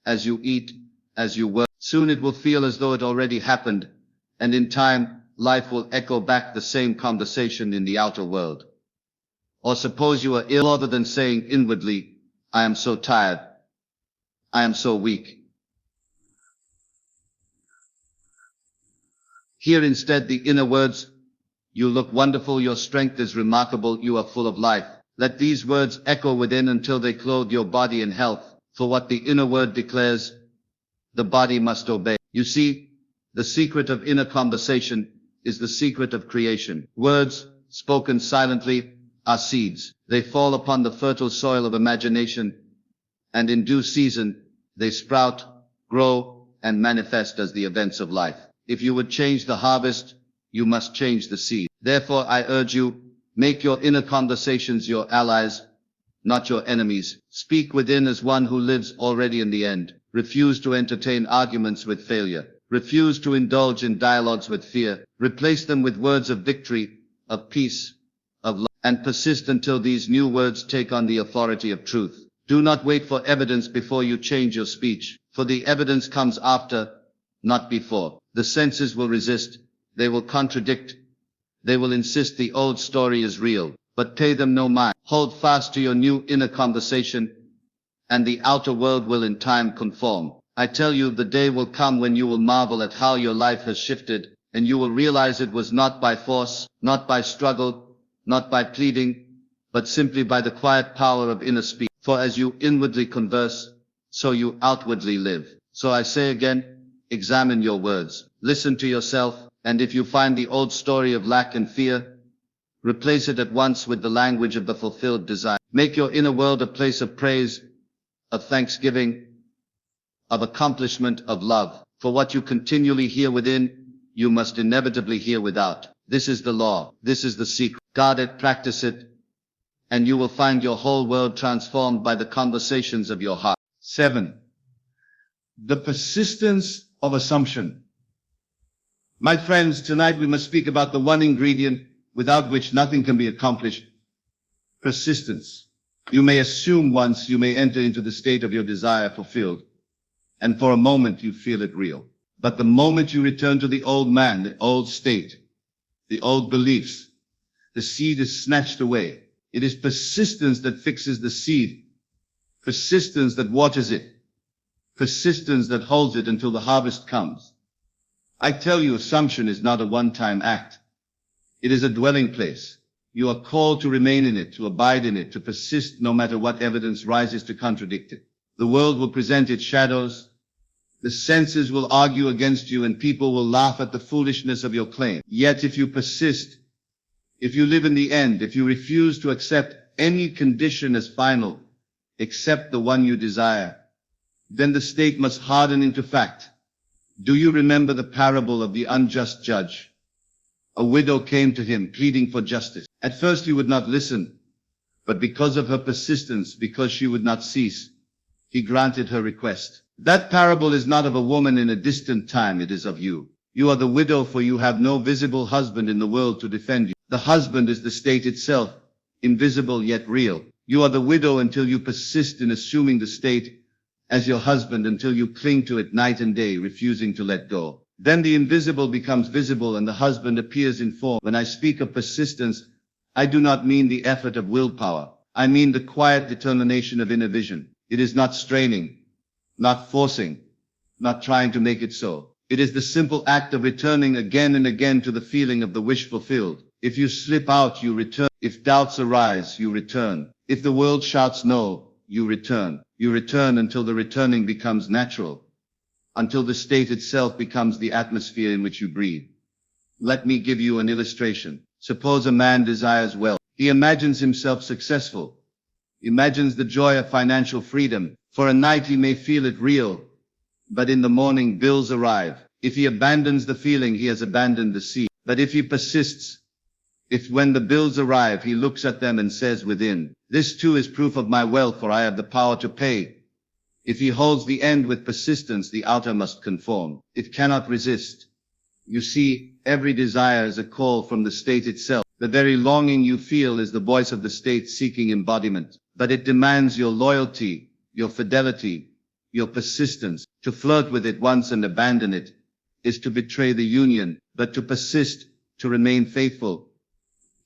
as you eat, as you work. Soon it will feel as though it already happened, and in time, life will echo back the same conversation in the outer world. Or suppose you are ill, rather than saying inwardly, I am so tired, I am so weak. Hear instead the inner words, you look wonderful, your strength is remarkable, you are full of life. Let these words echo within until they clothe your body in health. For what the inner word declares, the body must obey. You see, the secret of inner conversation is the secret of creation. Words, spoken silently, are seeds. They fall upon the fertile soil of imagination, and in due season, they sprout, grow, and manifest as the events of life. If you would change the harvest, you must change the seed. Therefore, I urge you, make your inner conversations your allies, not your enemies. Speak within as one who lives already in the end. Refuse to entertain arguments with failure. Refuse to indulge in dialogues with fear. Replace them with words of victory, of peace, of love, and persist until these new words take on the authority of truth. Do not wait for evidence before you change your speech, for the evidence comes after, not before. The senses will resist, they will contradict, they will insist the old story is real, but pay them no mind. Hold fast to your new inner conversation, and the outer world will in time conform. I tell you, the day will come when you will marvel at how your life has shifted, and you will realize it was not by force, not by struggle, not by pleading, but simply by the quiet power of inner speech. For as you inwardly converse, so you outwardly live. So I say again, examine your words, listen to yourself, and if you find the old story of lack and fear, replace it at once with the language of the fulfilled desire. Make your inner world a place of praise, of thanksgiving, of accomplishment, of love. For what you continually hear within, you must inevitably hear without. This is the law. This is the secret. Guard it, practice it, and you will find your whole world transformed by the conversations of your heart. 7. The persistence of assumption. My friends, tonight we must speak about the one ingredient without which nothing can be accomplished. Persistence. You may assume once, you may enter into the state of your desire fulfilled, and for a moment you feel it real. But the moment you return to the old man, the old state, the old beliefs, the seed is snatched away. It is persistence that fixes the seed, persistence that waters it, persistence that holds it until the harvest comes. I tell you, assumption is not a one-time act. It is a dwelling place. You are called to remain in it, to abide in it, to persist no matter what evidence rises to contradict it. The world will present its shadows. The senses will argue against you, and people will laugh at the foolishness of your claim. Yet if you persist, if you live in the end, if you refuse to accept any condition as final, except the one you desire, then the state must harden into fact. Do you remember the parable of the unjust judge? A widow came to him pleading for justice. At first he would not listen, but because of her persistence, because she would not cease, he granted her request. That parable is not of a woman in a distant time, it is of you. You are the widow, for you have no visible husband in the world to defend you. The husband is the state itself, invisible yet real. You are the widow until you persist in assuming the state as your husband, until you cling to it night and day, refusing to let go. Then the invisible becomes visible and the husband appears in form. When I speak of persistence, I do not mean the effort of willpower. I mean the quiet determination of inner vision. It is not straining, not forcing, not trying to make it so. It is the simple act of returning again and again to the feeling of the wish fulfilled. If you slip out, you return. If doubts arise, you return. If the world shouts no, you return. You return until the returning becomes natural, until the state itself becomes the atmosphere in which you breathe. Let me give you an illustration. Suppose a man desires wealth. He imagines himself successful, imagines the joy of financial freedom. For a night he may feel it real, but in the morning bills arrive. If he abandons the feeling, he has abandoned the seed. But if he persists, if when the bills arrive he looks at them and says within, this too is proof of my wealth, for I have the power to pay. If he holds the end with persistence, the outer must conform. It cannot resist. You see, every desire is a call from the state itself. The very longing you feel is the voice of the state seeking embodiment. But it demands your loyalty, your fidelity, your persistence. To flirt with it once and abandon it is to betray the union, but to persist, to remain faithful,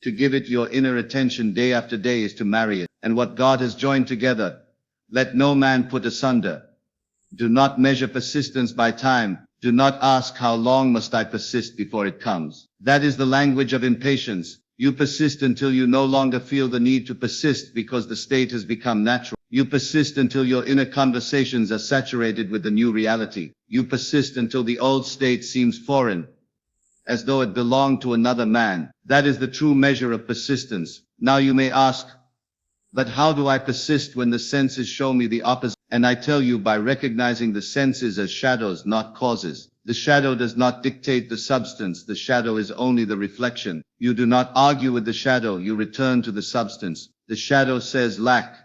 to give it your inner attention day after day is to marry it. And what God has joined together, let no man put asunder. Do not measure persistence by time. Do not ask how long must I persist before it comes. That is the language of impatience. You persist until you no longer feel the need to persist because the state has become natural. You persist until your inner conversations are saturated with the new reality. You persist until the old state seems foreign, as though it belonged to another man. That is the true measure of persistence. Now you may ask, but how do I persist when the senses show me the opposite? And I tell you, by recognizing the senses as shadows, not causes. The shadow does not dictate the substance. The shadow is only the reflection. You do not argue with the shadow. You return to the substance. The shadow says lack,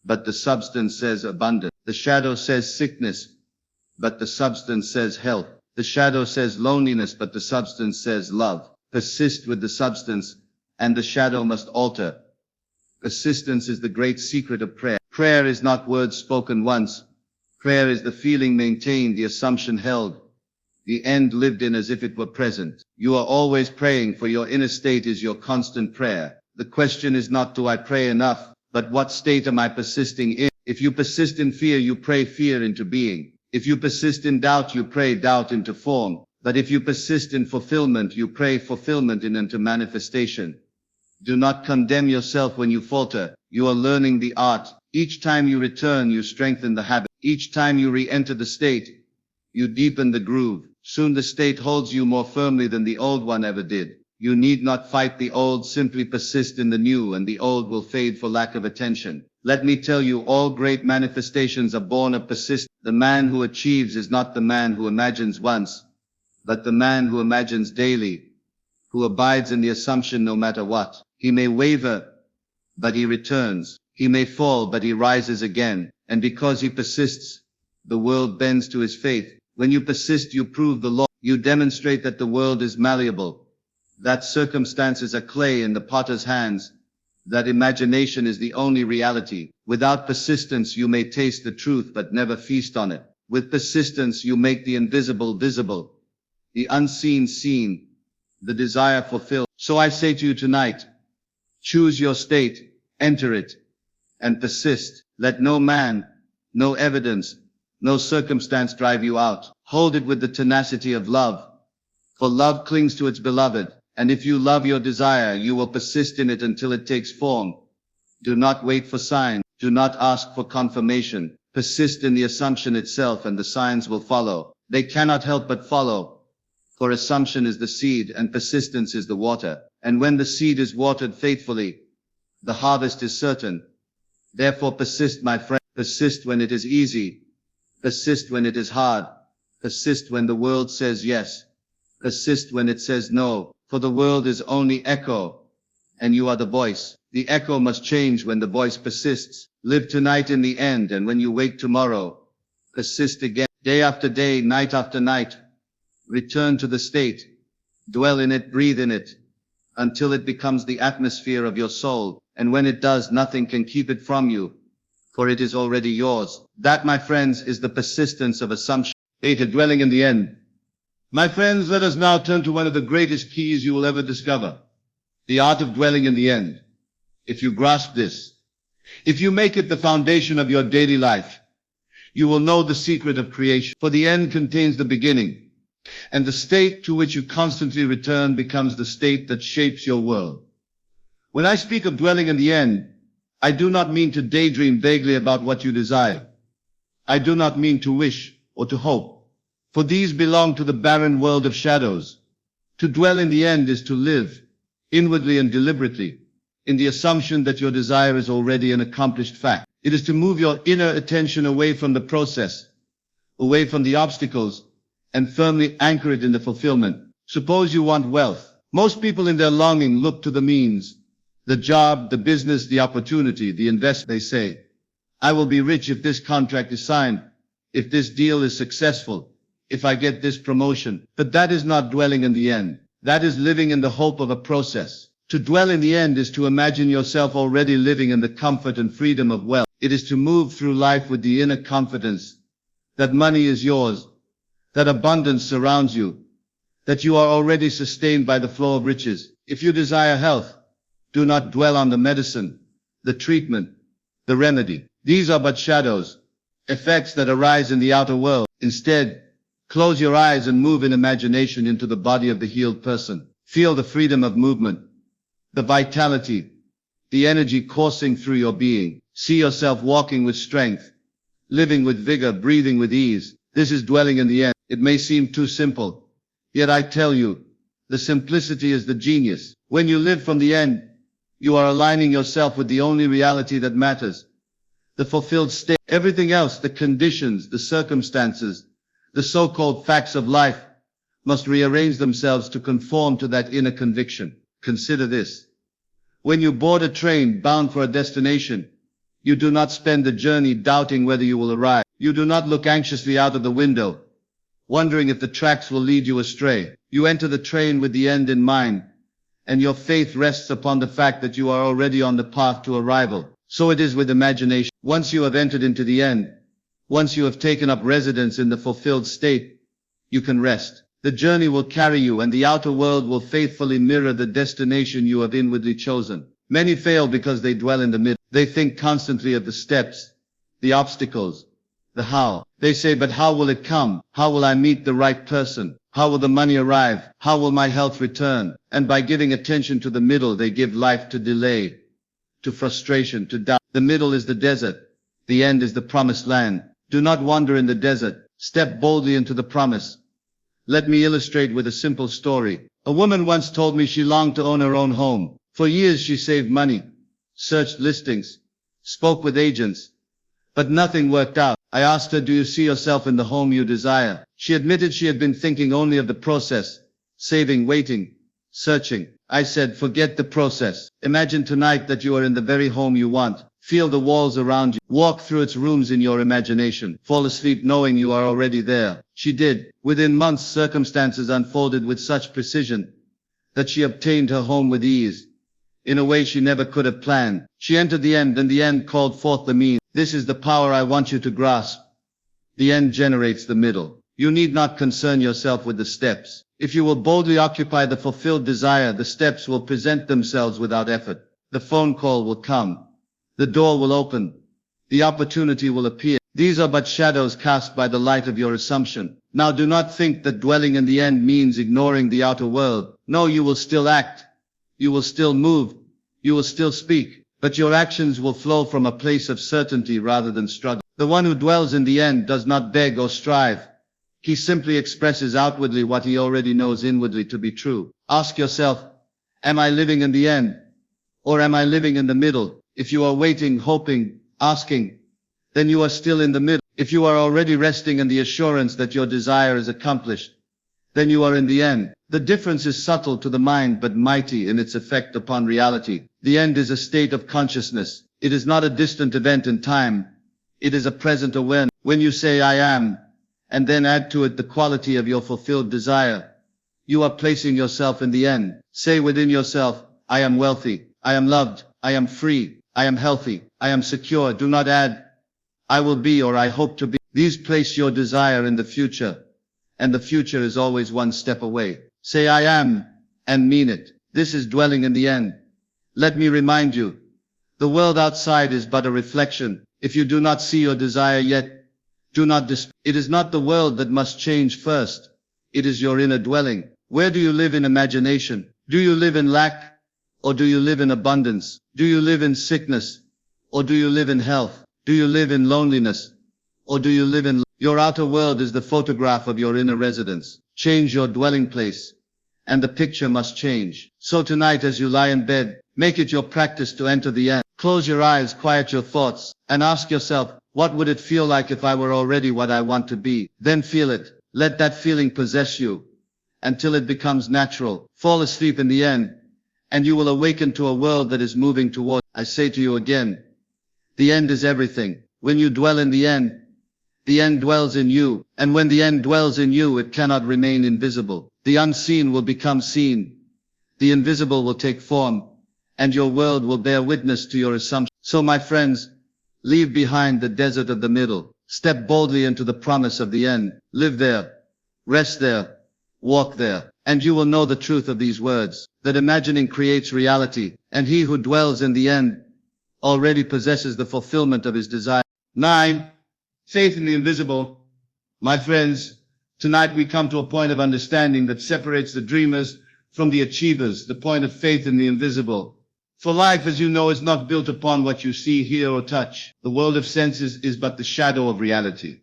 but the substance says abundance. The shadow says sickness, but the substance says health. The shadow says loneliness, but the substance says love. Persist with the substance, and the shadow must alter. Persistence is the great secret of prayer. Prayer is not words spoken once. Prayer is the feeling maintained, the assumption held, the end lived in as if it were present. You are always praying, for your inner state is your constant prayer. The question is not, do I pray enough, but what state am I persisting in? If you persist in fear, you pray fear into being. If you persist in doubt, you pray doubt into form. But if you persist in fulfillment, you pray fulfillment into manifestation. Do not condemn yourself when you falter. You are learning the art. Each time you return, you strengthen the habit. Each time you re-enter the state, you deepen the groove. Soon the state holds you more firmly than the old one ever did. You need not fight the old, simply persist in the new, and the old will fade for lack of attention. Let me tell you, all great manifestations are born of persistence. The man who achieves is not the man who imagines once, but the man who imagines daily, who abides in the assumption no matter what. He may waver, but he returns. He may fall, but he rises again. And because he persists, the world bends to his faith. When you persist, you prove the law. You demonstrate that the world is malleable, that circumstances are clay in the potter's hands, that imagination is the only reality. Without persistence, you may taste the truth but never feast on it. With persistence, you make the invisible visible, the unseen seen, the desire fulfilled. So I say to you tonight, choose your state, enter it, and persist. Let no man, no evidence, no circumstance drive you out. Hold it with the tenacity of love, for love clings to its beloved. And if you love your desire, you will persist in it until it takes form. Do not wait for signs. Do not ask for confirmation. Persist in the assumption itself and the signs will follow. They cannot help but follow. For assumption is the seed and persistence is the water. And when the seed is watered faithfully, the harvest is certain. Therefore persist, my friend. Persist when it is easy. Persist when it is hard. Persist when the world says yes. Persist when it says no. For the world is only echo, and you are the voice. The echo must change when the voice persists. Live tonight in the end, and when you wake tomorrow, persist again. Day after day, night after night. Return to the state. Dwell in it, breathe in it, until it becomes the atmosphere of your soul. And when it does, nothing can keep it from you, for it is already yours. That, my friends, is the persistence of assumption. 8. Dwelling in the end. My friends, let us now turn to one of the greatest keys you will ever discover. The art of dwelling in the end. If you grasp this, if you make it the foundation of your daily life, you will know the secret of creation. For the end contains the beginning, and the state to which you constantly return becomes the state that shapes your world. When I speak of dwelling in the end, I do not mean to daydream vaguely about what you desire. I do not mean to wish or to hope, for these belong to the barren world of shadows. To dwell in the end is to live, inwardly and deliberately, in the assumption that your desire is already an accomplished fact. It is to move your inner attention away from the process, away from the obstacles, and firmly anchor it in the fulfillment. Suppose you want wealth. Most people in their longing look to the means, the job, the business, the opportunity, the investment. They say, I will be rich if this contract is signed, if this deal is successful, if I get this promotion. But that is not dwelling in the end. That is living in the hope of a process. To dwell in the end is to imagine yourself already living in the comfort and freedom of wealth. It is to move through life with the inner confidence that money is yours, that abundance surrounds you, that you are already sustained by the flow of riches. If you desire health, do not dwell on the medicine, the treatment, the remedy. These are but shadows, effects that arise in the outer world. Instead, close your eyes and move in imagination into the body of the healed person. Feel the freedom of movement, the vitality, the energy coursing through your being. See yourself walking with strength, living with vigor, breathing with ease. This is dwelling in the end. It may seem too simple, yet I tell you, the simplicity is the genius. When you live from the end, you are aligning yourself with the only reality that matters, the fulfilled state. Everything else, the conditions, the circumstances, the so-called facts of life, must rearrange themselves to conform to that inner conviction. Consider this. When you board a train bound for a destination, you do not spend the journey doubting whether you will arrive. You do not look anxiously out of the window, wondering if the tracks will lead you astray. You enter the train with the end in mind, and your faith rests upon the fact that you are already on the path to arrival. So it is with imagination. Once you have entered into the end, once you have taken up residence in the fulfilled state, you can rest. The journey will carry you, and the outer world will faithfully mirror the destination you have inwardly chosen. Many fail because they dwell in the middle. They think constantly of the steps, the obstacles, the how. They say, but how will it come? How will I meet the right person? How will the money arrive? How will my health return? And by giving attention to the middle, they give life to delay, to frustration, to doubt. The middle is the desert. The end is the promised land. Do not wander in the desert. Step boldly into the promise. Let me illustrate with a simple story. A woman once told me she longed to own her own home. For years she saved money, searched listings, spoke with agents, but nothing worked out. I asked her, do you see yourself in the home you desire? She admitted she had been thinking only of the process, saving, waiting, searching. I said, forget the process. Imagine tonight that you are in the very home you want. Feel the walls around you. Walk through its rooms in your imagination. Fall asleep knowing you are already there. She did. Within months, circumstances unfolded with such precision that she obtained her home with ease, in a way she never could have planned. She entered the end, and the end called forth the means. This is the power I want you to grasp. The end generates the middle. You need not concern yourself with the steps. If you will boldly occupy the fulfilled desire, the steps will present themselves without effort. The phone call will come. The door will open. The opportunity will appear. These are but shadows cast by the light of your assumption. Now do not think that dwelling in the end means ignoring the outer world. No, you will still act. You will still move. You will still speak. But your actions will flow from a place of certainty rather than struggle. The one who dwells in the end does not beg or strive. He simply expresses outwardly what he already knows inwardly to be true. Ask yourself, am I living in the end? Or am I living in the middle? If you are waiting, hoping, asking, then you are still in the middle. If you are already resting in the assurance that your desire is accomplished, then you are in the end. The difference is subtle to the mind but mighty in its effect upon reality. The end is a state of consciousness. It is not a distant event in time. It is a present awareness. When you say I am, and then add to it the quality of your fulfilled desire, you are placing yourself in the end. Say within yourself, I am wealthy, I am loved, I am free, I am healthy, I am secure. Do not add, I will be or I hope to be. These place your desire in the future, and the future is always one step away. Say I am, and mean it. This is dwelling in the end. Let me remind you, the world outside is but a reflection. If you do not see your desire yet, do not despair. It is not the world that must change first. It is your inner dwelling. Where do you live in imagination? Do you live in lack, or do you live in abundance? Do you live in sickness, or do you live in health? Do you live in loneliness, or do you live in... Your outer world is the photograph of your inner residence. Change your dwelling place, and the picture must change. So tonight as you lie in bed, make it your practice to enter the end. Close your eyes, quiet your thoughts, and ask yourself, what would it feel like if I were already what I want to be? Then feel it. Let that feeling possess you, until it becomes natural. Fall asleep in the end, and you will awaken to a world that is moving toward. I say to you again, the end is everything. When you dwell in the end dwells in you, and when the end dwells in you, it cannot remain invisible. The unseen will become seen. The invisible will take form, and your world will bear witness to your assumption. So my friends, leave behind the desert of the middle. Step boldly into the promise of the end. Live there, rest there, walk there, and you will know the truth of these words, that imagining creates reality, and he who dwells in the end already possesses the fulfillment of his desire. 9. Faith in the invisible. My friends, tonight we come to a point of understanding that separates the dreamers from the achievers, the point of faith in the invisible. For life, as you know, is not built upon what you see, hear, or touch. The world of senses is but the shadow of reality,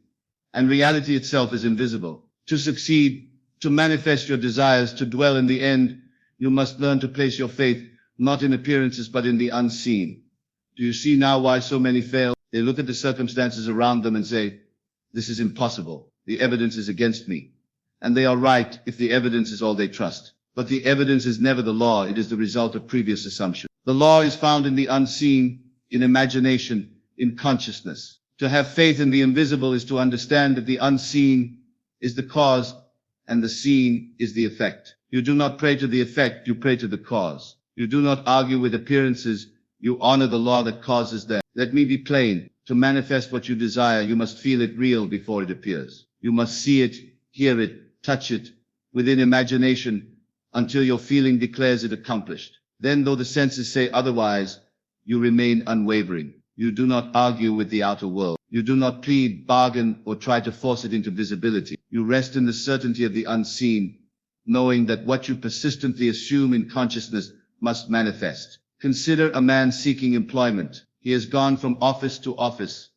and reality itself is invisible. To succeed, to manifest your desires, to dwell in the end, you must learn to place your faith not in appearances but in the unseen. Do you see now why so many fail? They look at the circumstances around them and say, this is impossible. The evidence is against me. And they are right if the evidence is all they trust. But the evidence is never the law, it is the result of previous assumption. The law is found in the unseen, in imagination, in consciousness. To have faith in the invisible is to understand that the unseen is the cause and the seen is the effect. You do not pray to the effect, you pray to the cause. You do not argue with appearances, you honor the law that causes them. Let me be plain. To manifest what you desire, you must feel it real before it appears. You must see it, hear it, touch it, within imagination, until your feeling declares it accomplished. Then, though the senses say otherwise, you remain unwavering. You do not argue with the outer world. You do not plead, bargain, or try to force it into visibility. You rest in the certainty of the unseen, knowing that what you persistently assume in consciousness must manifest. Consider a man seeking employment. He has gone from office to office,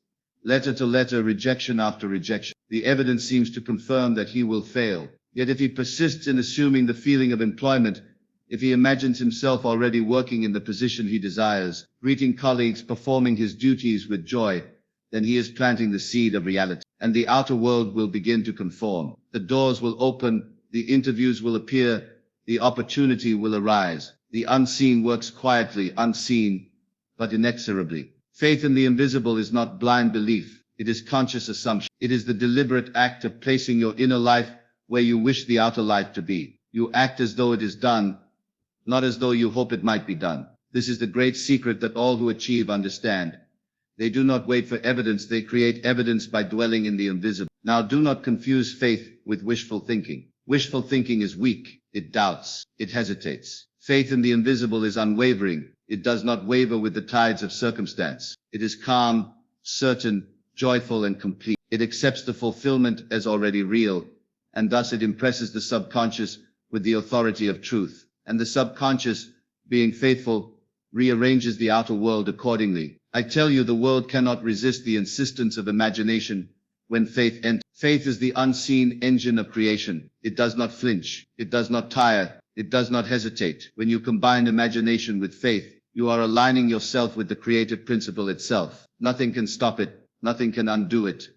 letter to letter, rejection after rejection. The evidence seems to confirm that he will fail. Yet if he persists in assuming the feeling of employment, if he imagines himself already working in the position he desires, greeting colleagues, performing his duties with joy, then he is planting the seed of reality. And the outer world will begin to conform. The doors will open, the interviews will appear, the opportunity will arise. The unseen works quietly, unseen, but inexorably. Faith in the invisible is not blind belief. It is conscious assumption. It is the deliberate act of placing your inner life where you wish the outer life to be. You act as though it is done, not as though you hope it might be done. This is the great secret that all who achieve understand. They do not wait for evidence, they create evidence by dwelling in the invisible. Now do not confuse faith with wishful thinking. Wishful thinking is weak. It doubts. It hesitates. Faith in the invisible is unwavering. It does not waver with the tides of circumstance. It is calm, certain, joyful, and complete. It accepts the fulfillment as already real, and thus it impresses the subconscious with the authority of truth. And the subconscious, being faithful, rearranges the outer world accordingly. I tell you, the world cannot resist the insistence of imagination when faith enters. Faith is the unseen engine of creation. It does not flinch. It does not tire. It does not hesitate. When you combine imagination with faith, you are aligning yourself with the creative principle itself. Nothing can stop it. Nothing can undo it.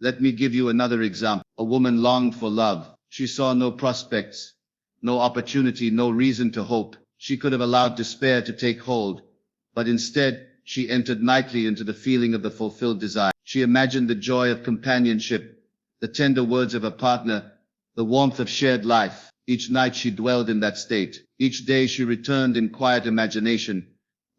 Let me give you another example. A woman longed for love. She saw no prospects, no opportunity, no reason to hope. She could have allowed despair to take hold, but instead, she entered nightly into the feeling of the fulfilled desire. She imagined the joy of companionship, the tender words of a partner, the warmth of shared life. Each night she dwelled in that state. Each day she returned in quiet imagination,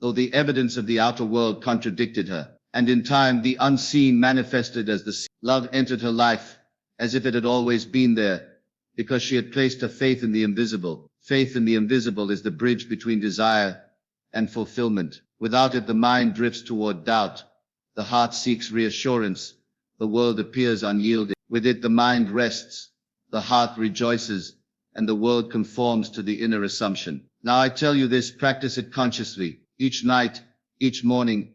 though the evidence of the outer world contradicted her. And in time, the unseen manifested as the seen. Love entered her life, as if it had always been there, because she had placed her faith in the invisible. Faith in the invisible is the bridge between desire and fulfillment. Without it, the mind drifts toward doubt. The heart seeks reassurance. The world appears unyielding. With it, the mind rests. The heart rejoices, and the world conforms to the inner assumption. Now I tell you this, practice it consciously. Each night, each morning,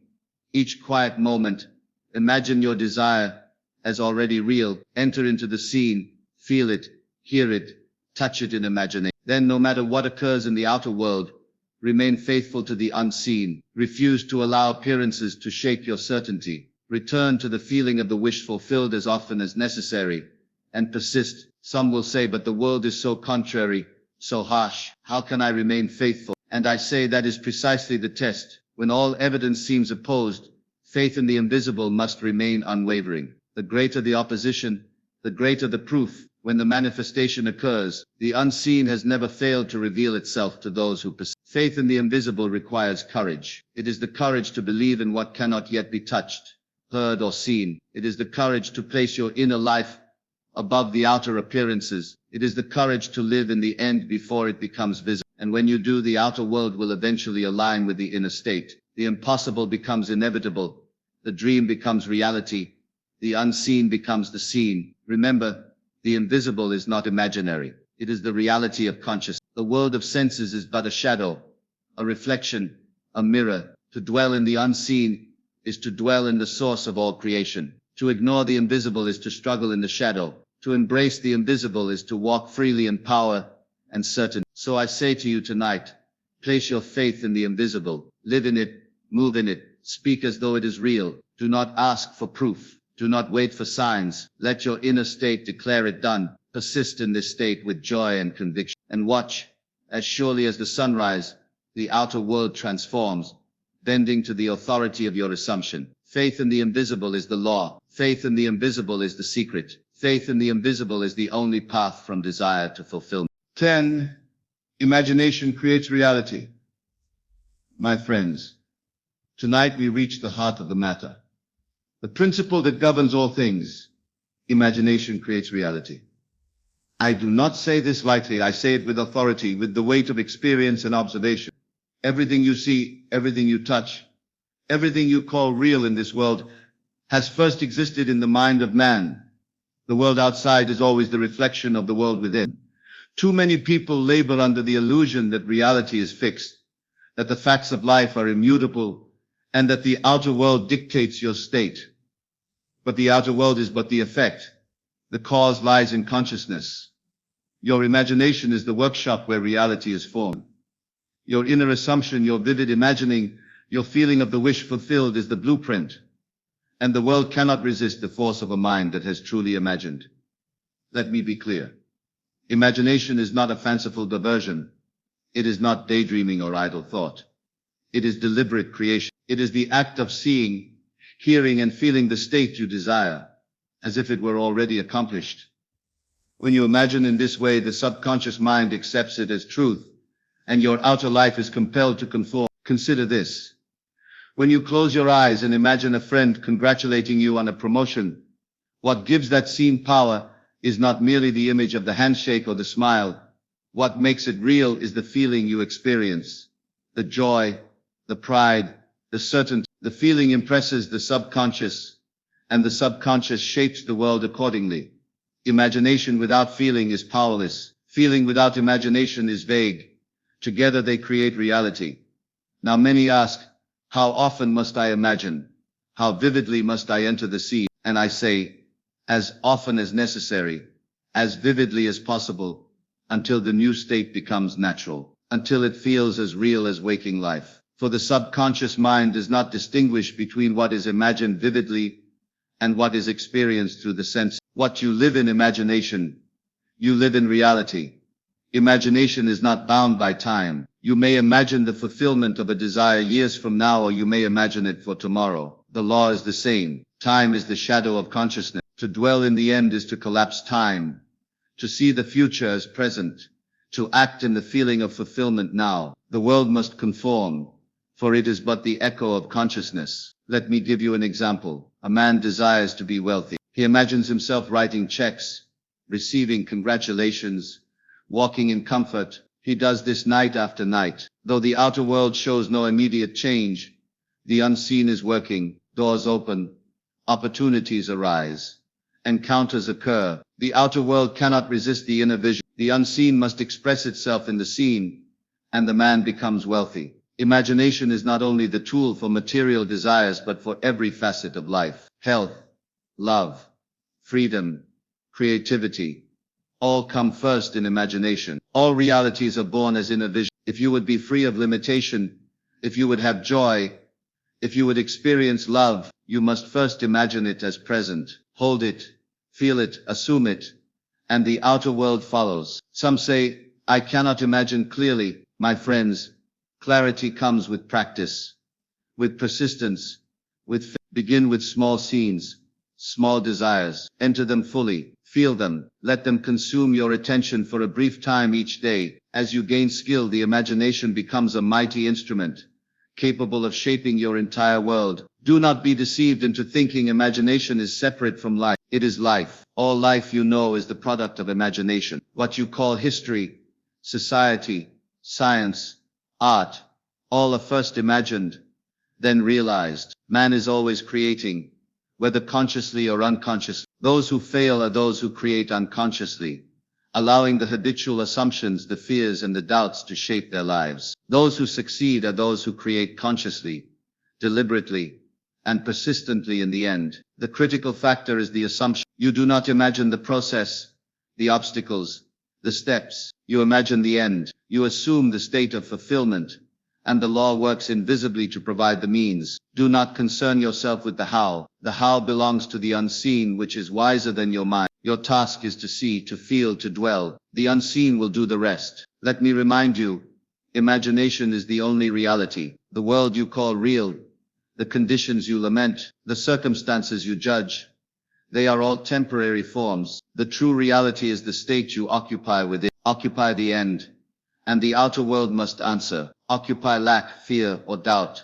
each quiet moment, imagine your desire as already real. Enter into the scene, feel it, hear it, touch it in imagination. Then, no matter what occurs in the outer world, remain faithful to the unseen. Refuse to allow appearances to shake your certainty. Return to the feeling of the wish fulfilled as often as necessary, and persist. Some will say, but the world is so contrary, so harsh. How can I remain faithful? And I say that is precisely the test. When all evidence seems opposed, faith in the invisible must remain unwavering. The greater the opposition, the greater the proof. When the manifestation occurs, the unseen has never failed to reveal itself to those who persist. Faith in the invisible requires courage. It is the courage to believe in what cannot yet be touched, heard, or seen. It is the courage to place your inner life above the outer appearances. It is the courage to live in the end before it becomes visible. And when you do, the outer world will eventually align with the inner state. The impossible becomes inevitable. The dream becomes reality. The unseen becomes the seen. Remember, the invisible is not imaginary. It is the reality of consciousness. The world of senses is but a shadow, a reflection, a mirror. To dwell in the unseen is to dwell in the source of all creation. To ignore the invisible is to struggle in the shadow. To embrace the invisible is to walk freely in power and certainty. So I say to you tonight, place your faith in the invisible. Live in it, move in it, speak as though it is real. Do not ask for proof. Do not wait for signs. Let your inner state declare it done. Persist in this state with joy and conviction. And watch, as surely as the sunrise, the outer world transforms, bending to the authority of your assumption. Faith in the invisible is the law. Faith in the invisible is the secret. Faith in the invisible is the only path from desire to fulfillment. 10. Imagination creates reality. My friends, tonight we reach the heart of the matter. The principle that governs all things. Imagination creates reality. I do not say this lightly. I say it with authority, with the weight of experience and observation. Everything you see, everything you touch, everything you call real in this world has first existed in the mind of man. The world outside is always the reflection of the world within. Too many people labor under the illusion that reality is fixed, that the facts of life are immutable, and that the outer world dictates your state. But the outer world is but the effect. The cause lies in consciousness. Your imagination is the workshop where reality is formed. Your inner assumption, your vivid imagining, your feeling of the wish fulfilled is the blueprint. And the world cannot resist the force of a mind that has truly imagined. Let me be clear. Imagination is not a fanciful diversion. It is not daydreaming or idle thought. It is deliberate creation. It is the act of seeing, hearing and feeling the state you desire, as if it were already accomplished. When you imagine in this way, the subconscious mind accepts it as truth, and your outer life is compelled to conform. Consider this. When you close your eyes and imagine a friend congratulating you on a promotion, what gives that scene power is not merely the image of the handshake or the smile. What makes it real is the feeling you experience. The joy, the pride, the certainty. The feeling impresses the subconscious, and the subconscious shapes the world accordingly. Imagination without feeling is powerless. Feeling without imagination is vague. Together they create reality. Now many ask, how often must I imagine? How vividly must I enter the scene? And I say, as often as necessary, as vividly as possible, until the new state becomes natural, until it feels as real as waking life. For the subconscious mind does not distinguish between what is imagined vividly and what is experienced through the senses. What you live in imagination, you live in reality. Imagination is not bound by time. You may imagine the fulfillment of a desire years from now, or you may imagine it for tomorrow. The law is the same. Time is the shadow of consciousness. To dwell in the end is to collapse time. To see the future as present. To act in the feeling of fulfillment now. The world must conform, for it is but the echo of consciousness. Let me give you an example. A man desires to be wealthy. He imagines himself writing checks, receiving congratulations, walking in comfort. He does this night after night. Though the outer world shows no immediate change, the unseen is working. Doors open, opportunities arise, encounters occur. The outer world cannot resist the inner vision. The unseen must express itself in the seen, and the man becomes wealthy. Imagination is not only the tool for material desires, but for every facet of life. Health, love, freedom, creativity, all come first in imagination. All realities are born as inner vision. If you would be free of limitation, if you would have joy, if you would experience love, you must first imagine it as present. Hold it, feel it, assume it, and the outer world follows. Some say, I cannot imagine clearly. My friends, clarity comes with practice, with persistence, with faith. Begin with small scenes, small desires. Enter them fully, feel them, let them consume your attention for a brief time each day. As you gain skill, the imagination becomes a mighty instrument, capable of shaping your entire world. Do not be deceived into thinking imagination is separate from life. It is life. All life you know is the product of imagination. What you call history, society, science, art, all are first imagined, then realized. Man is always creating, whether consciously or unconsciously. Those who fail are those who create unconsciously, allowing the habitual assumptions, the fears and the doubts to shape their lives. Those who succeed are those who create consciously, deliberately, and persistently in the end. The critical factor is the assumption. You do not imagine the process, the obstacles, the steps. You imagine the end. You assume the state of fulfillment, and the law works invisibly to provide the means. Do not concern yourself with the how. The how belongs to the unseen, which is wiser than your mind. Your task is to see, to feel, to dwell. The unseen will do the rest. Let me remind you, imagination is the only reality. The world you call real, the conditions you lament, the circumstances you judge, they are all temporary forms. The true reality is the state you occupy within. Occupy the end, and the outer world must answer. Occupy lack, fear, or doubt,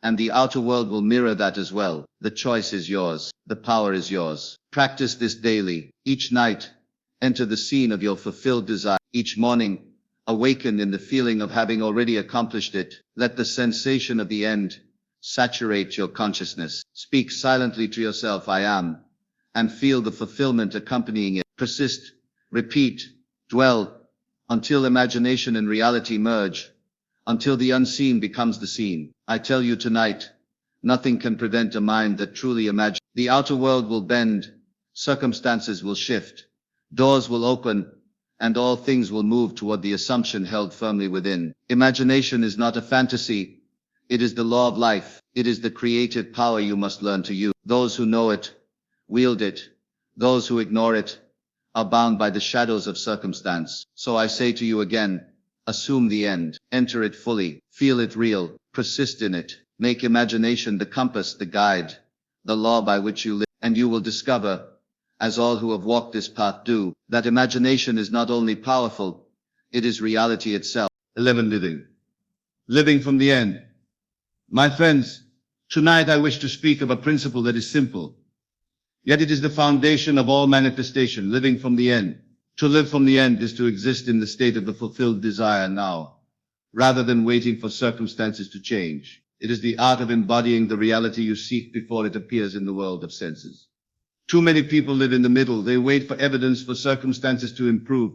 and the outer world will mirror that as well. The choice is yours. The power is yours. Practice this daily. Each night, enter the scene of your fulfilled desire. Each morning, awaken in the feeling of having already accomplished it. Let the sensation of the end saturate your consciousness. Speak silently to yourself, I am, and feel the fulfillment accompanying it. Persist, repeat, dwell, until imagination and reality merge, until the unseen becomes the seen. I tell you tonight, nothing can prevent a mind that truly imagines. The outer world will bend, circumstances will shift, doors will open, and all things will move toward the assumption held firmly within. Imagination is not a fantasy. It is the law of life. It is the creative power you must learn to use. Those who know it, wield it. Those who ignore it, are bound by the shadows of circumstance. So I say to you again, assume the end, enter it fully, feel it real, persist in it. Make imagination the compass, the guide, the law by which you live, and you will discover, as all who have walked this path do, that imagination is not only powerful, it is reality itself. 11. Living. Living from the end. My friends, tonight I wish to speak of a principle that is simple, yet it is the foundation of all manifestation, living from the end. To live from the end is to exist in the state of the fulfilled desire now, rather than waiting for circumstances to change. It is the art of embodying the reality you seek before it appears in the world of senses. Too many people live in the middle. They wait for evidence, for circumstances to improve,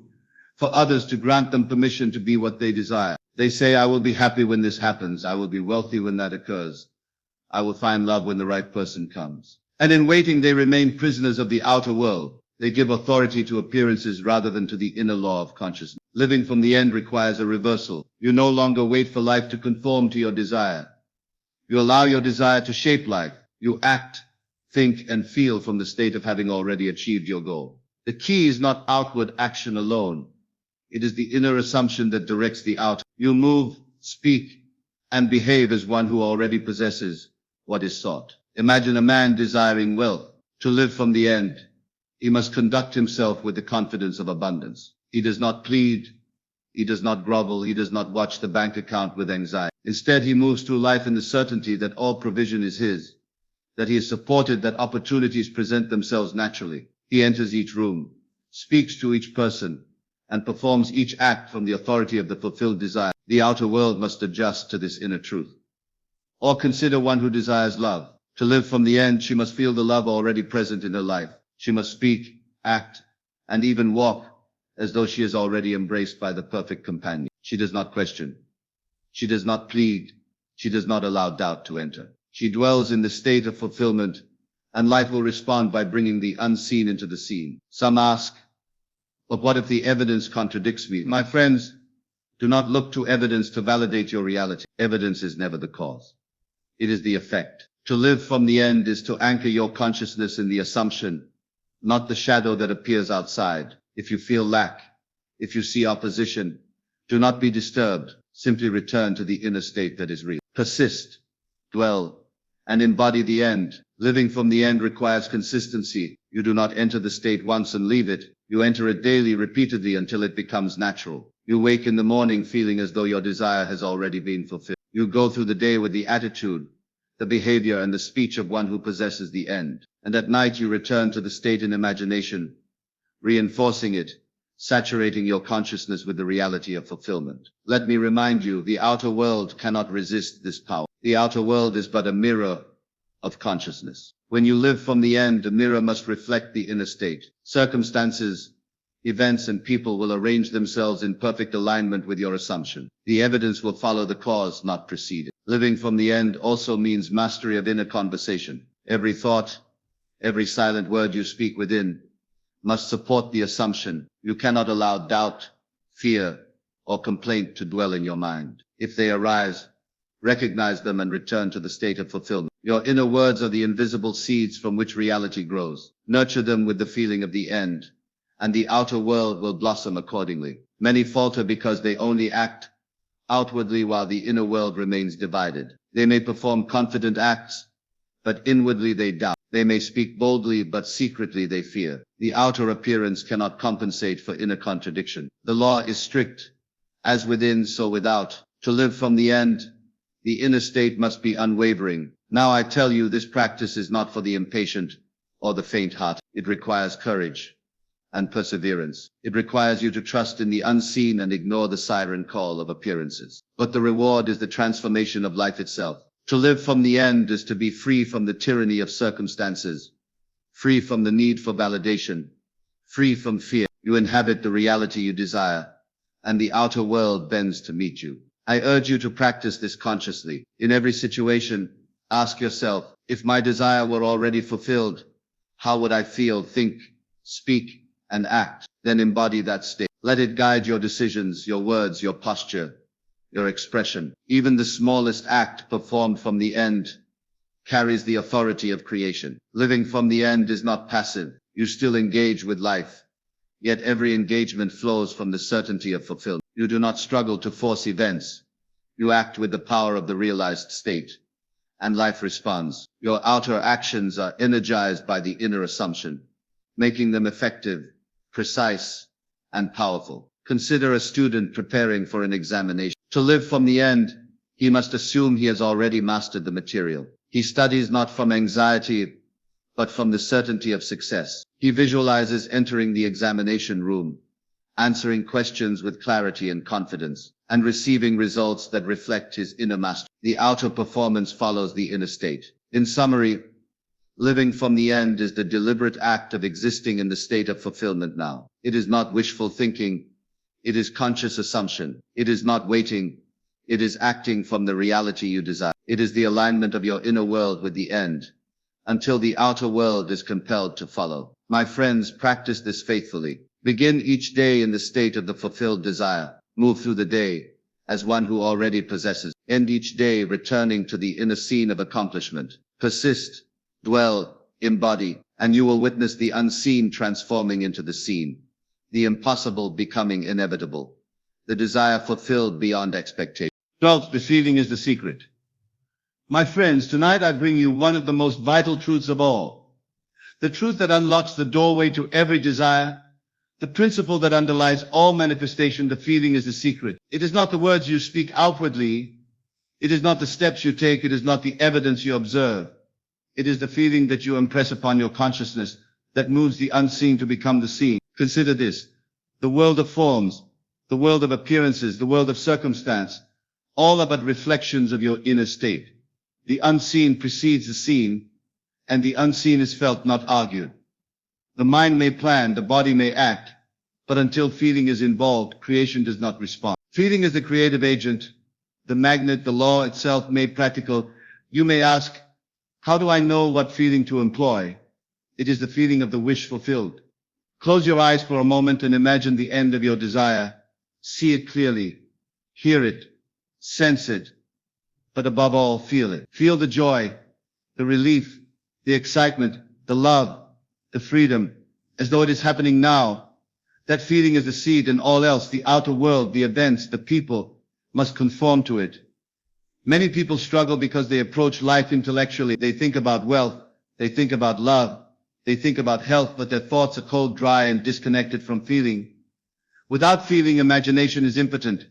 for others to grant them permission to be what they desire. They say, I will be happy when this happens. I will be wealthy when that occurs. I will find love when the right person comes. And in waiting, they remain prisoners of the outer world. They give authority to appearances rather than to the inner law of consciousness. Living from the end requires a reversal. You no longer wait for life to conform to your desire. You allow your desire to shape life. You act, think, and feel from the state of having already achieved your goal. The key is not outward action alone. It is the inner assumption that directs the outer. You move, speak, and behave as one who already possesses what is sought. Imagine a man desiring wealth. To live from the end, he must conduct himself with the confidence of abundance. He does not plead. He does not grovel. He does not watch the bank account with anxiety. Instead, he moves through life in the certainty that all provision is his, that he is supported, that opportunities present themselves naturally. He enters each room, speaks to each person, and performs each act from the authority of the fulfilled desire. The outer world must adjust to this inner truth. Or consider one who desires love. To live from the end, she must feel the love already present in her life. She must speak, act, and even walk as though she is already embraced by the perfect companion. She does not question. She does not plead. She does not allow doubt to enter. She dwells in the state of fulfillment, and life will respond by bringing the unseen into the seen. Some ask, but what if the evidence contradicts me? My friends, do not look to evidence to validate your reality. Evidence is never the cause. It is the effect. To live from the end is to anchor your consciousness in the assumption, not the shadow that appears outside. If you feel lack, if you see opposition, do not be disturbed. Simply return to the inner state that is real. Persist, dwell, and embody the end. Living from the end requires consistency. You do not enter the state once and leave it. You enter it daily, repeatedly, until it becomes natural. You wake in the morning feeling as though your desire has already been fulfilled. You go through the day with the attitude, the behavior, and the speech of one who possesses the end. And at night you return to the state in imagination, reinforcing it, saturating your consciousness with the reality of fulfillment. Let me remind you, the outer world cannot resist this power. The outer world is but a mirror of consciousness. When you live from the end, the mirror must reflect the inner state. Circumstances, events, and people will arrange themselves in perfect alignment with your assumption. The evidence will follow the cause, not precede it. Living from the end also means mastery of inner conversation. Every thought, every silent word you speak within must support the assumption. You cannot allow doubt, fear, or complaint to dwell in your mind. If they arise, recognize them and return to the state of fulfillment. Your inner words are the invisible seeds from which reality grows. Nurture them with the feeling of the end, and the outer world will blossom accordingly. Many falter because they only act outwardly while the inner world remains divided. They may perform confident acts, but inwardly they doubt. They may speak boldly, but secretly they fear. The outer appearance cannot compensate for inner contradiction. The law is strict, as within, so without. To live from the end, the inner state must be unwavering. Now I tell you, this practice is not for the impatient or the faint-hearted. It requires courage and perseverance. It requires you to trust in the unseen and ignore the siren call of appearances. But the reward is the transformation of life itself. To live from the end is to be free from the tyranny of circumstances, free from the need for validation, free from fear. You inhabit the reality you desire, and the outer world bends to meet you. I urge you to practice this consciously. In every situation, ask yourself, if my desire were already fulfilled, how would I feel, think, speak, and act? Then embody that state. Let it guide your decisions, your words, your posture, your expression. Even the smallest act performed from the end carries the authority of creation. Living from the end is not passive. You still engage with life, yet every engagement flows from the certainty of fulfillment. You do not struggle to force events. You act with the power of the realized state. and life responds. Your outer actions are energized by the inner assumption, making them effective, precise, and powerful. Consider a student preparing for an examination. To live from the end, he must assume he has already mastered the material. He studies not from anxiety, but from the certainty of success. He visualizes entering the examination room, answering questions with clarity and confidence, and receiving results that reflect his inner mastery. The outer performance follows the inner state. In summary, living from the end is the deliberate act of existing in the state of fulfillment now. It is not wishful thinking. It is conscious assumption. It is not waiting. It is acting from the reality you desire. It is the alignment of your inner world with the end, until the outer world is compelled to follow. My friends, practice this faithfully. Begin each day in the state of the fulfilled desire. Move through the day as one who already possesses. End each day returning to the inner scene of accomplishment. Persist, dwell, embody, and you will witness the unseen transforming into the seen, the impossible becoming inevitable, the desire fulfilled beyond expectation. 12. The feeling is the secret. My friends, tonight I bring you one of the most vital truths of all. The truth that unlocks the doorway to every desire, the principle that underlies all manifestation. The feeling is the secret. It is not the words you speak outwardly. It is not the steps you take. It is not the evidence you observe. It is the feeling that you impress upon your consciousness that moves the unseen to become the seen. Consider this. The world of forms, the world of appearances, the world of circumstance, all are but reflections of your inner state. The unseen precedes the seen, and the unseen is felt, not argued. The mind may plan, the body may act, but until feeling is involved, creation does not respond. Feeling is the creative agent, the magnet, the law itself made practical. You may ask, how do I know what feeling to employ? It is the feeling of the wish fulfilled. Close your eyes for a moment and imagine the end of your desire. See it clearly. Hear it. Sense it. But above all, feel it. Feel the joy, the relief, the excitement, the love, the freedom, as though it is happening now. That feeling is the seed, and all else, the outer world, the events, the people, must conform to it. Many people struggle because they approach life intellectually. They think about wealth, they think about love, they think about health, but their thoughts are cold, dry, and disconnected from feeling. Without feeling, imagination is impotent.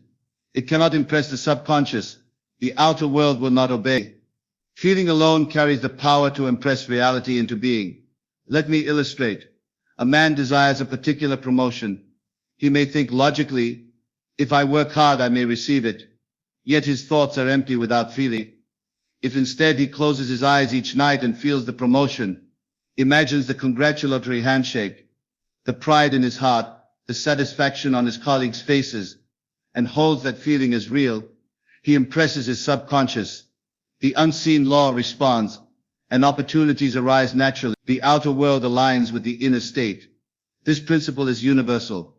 It cannot impress the subconscious. The outer world will not obey. Feeling alone carries the power to impress reality into being. Let me illustrate. A man desires a particular promotion. He may think logically, if I work hard, I may receive it. Yet his thoughts are empty without feeling. If instead he closes his eyes each night and feels the promotion, imagines the congratulatory handshake, the pride in his heart, the satisfaction on his colleagues' faces, and holds that feeling as real, he impresses his subconscious. The unseen law responds, and opportunities arise naturally. The outer world aligns with the inner state. This principle is universal.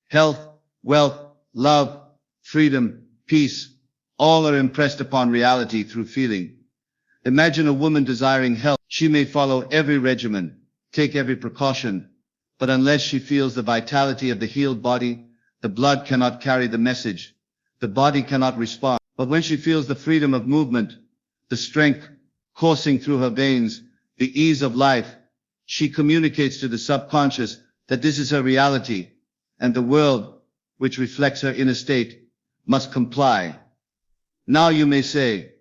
Health, wealth, love, freedom, peace, all are impressed upon reality through feeling. Imagine a woman desiring health. She may follow every regimen, take every precaution, but unless she feels the vitality of the healed body, the blood cannot carry the message. The body cannot respond. But when she feels the freedom of movement, the strength coursing through her veins, the ease of life, she communicates to the subconscious that this is her reality, and the world, which reflects her inner state, must comply. Now you may say,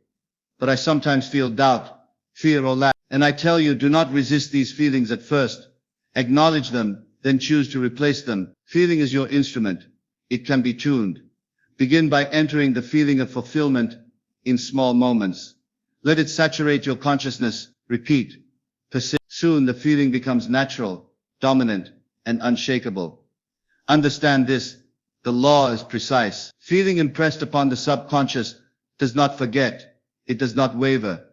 but I sometimes feel doubt, fear, or lack. And I tell you, do not resist these feelings at first. Acknowledge them, then choose to replace them. Feeling is your instrument. It can be tuned. Begin by entering the feeling of fulfillment in small moments. Let it saturate your consciousness. Repeat. Persist. Soon the feeling becomes natural, dominant, and unshakable. Understand this. The law is precise. Feeling impressed upon the subconscious does not forget. It does not waver.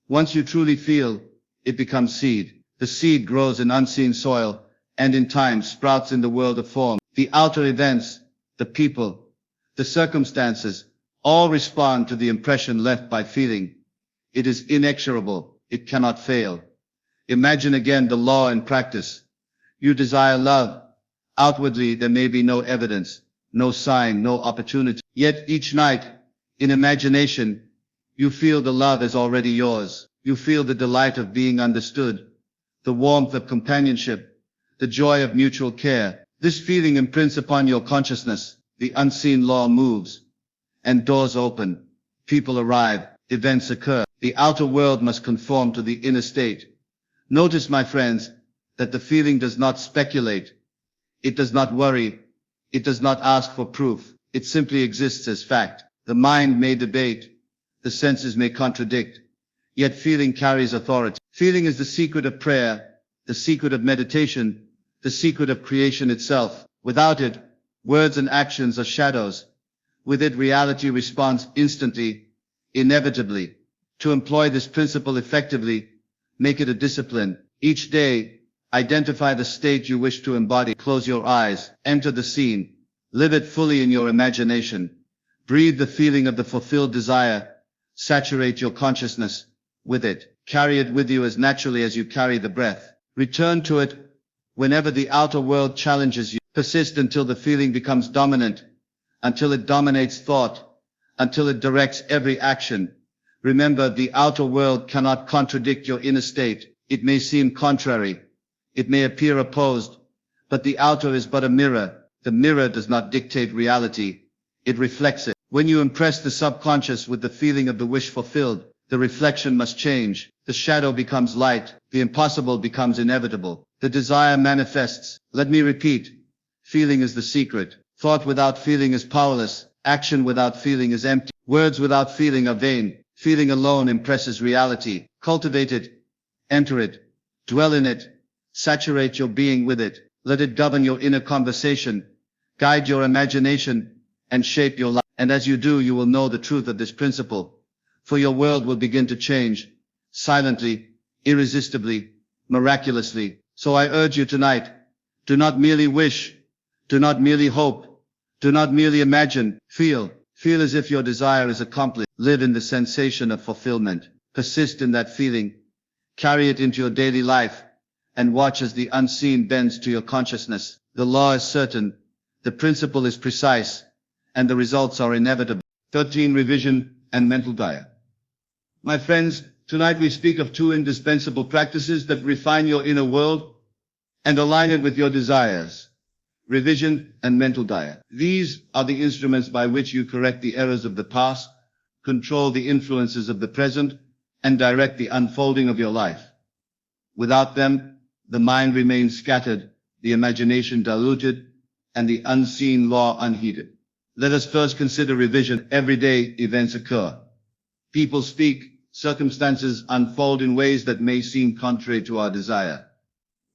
Once you truly feel, it becomes seed. The seed grows in unseen soil, and in time sprouts in the world of form. The outer events, the people, the circumstances, all respond to the impression left by feeling. It is inexorable. It cannot fail. Imagine again the law in practice. You desire love. Outwardly, there may be no evidence, no sign, no opportunity. Yet each night, in imagination, You feel the love is already yours. You feel the delight of being understood, the warmth of companionship, the joy of mutual care. This feeling imprints upon your consciousness. The unseen law moves, and doors open. People arrive, events occur. The outer world must conform to the inner state. Notice, my friends, that the feeling does not speculate. It does not worry. It does not ask for proof. It simply exists as fact. The mind may debate. The senses may contradict. Yet feeling carries authority. Feeling is the secret of prayer, the secret of meditation, the secret of creation itself. Without it, words and actions are shadows. With it, reality responds instantly, inevitably. To employ this principle effectively, make it a discipline. Each day, identify the state you wish to embody. Close your eyes, enter the scene, live it fully in your imagination. Breathe the feeling of the fulfilled desire. Saturate your consciousness with it. Carry it with you as naturally as you carry the breath. Return to it whenever the outer world challenges you. Persist until the feeling becomes dominant, until it dominates thought, until it directs every action. Remember, the outer world cannot contradict your inner state. It may seem contrary. It may appear opposed, but the outer is but a mirror. The mirror does not dictate reality. It reflects it. When you impress the subconscious with the feeling of the wish fulfilled, the reflection must change. The shadow becomes light. The impossible becomes inevitable. The desire manifests. Let me repeat. Feeling is the secret. Thought without feeling is powerless. Action without feeling is empty. Words without feeling are vain. Feeling alone impresses reality. Cultivate it. Enter it. Dwell in it. Saturate your being with it. Let it govern your inner conversation, guide your imagination, and shape your life. And as you do, you will know the truth of this principle. For your world will begin to change, silently, irresistibly, miraculously. So I urge you tonight, do not merely wish, do not merely hope, do not merely imagine, feel. Feel as if your desire is accomplished. Live in the sensation of fulfillment. Persist in that feeling. Carry it into your daily life, and watch as the unseen bends to your consciousness. The law is certain, the principle is precise, and the results are inevitable. 13. Revision and mental diet. My friends, tonight we speak of two indispensable practices that refine your inner world and align it with your desires. Revision and mental diet. These are the instruments by which you correct the errors of the past, control the influences of the present, and direct the unfolding of your life. Without them, the mind remains scattered, the imagination diluted, and the unseen law unheeded. Let us first consider revision. Everyday events occur. People speak, circumstances unfold in ways that may seem contrary to our desire.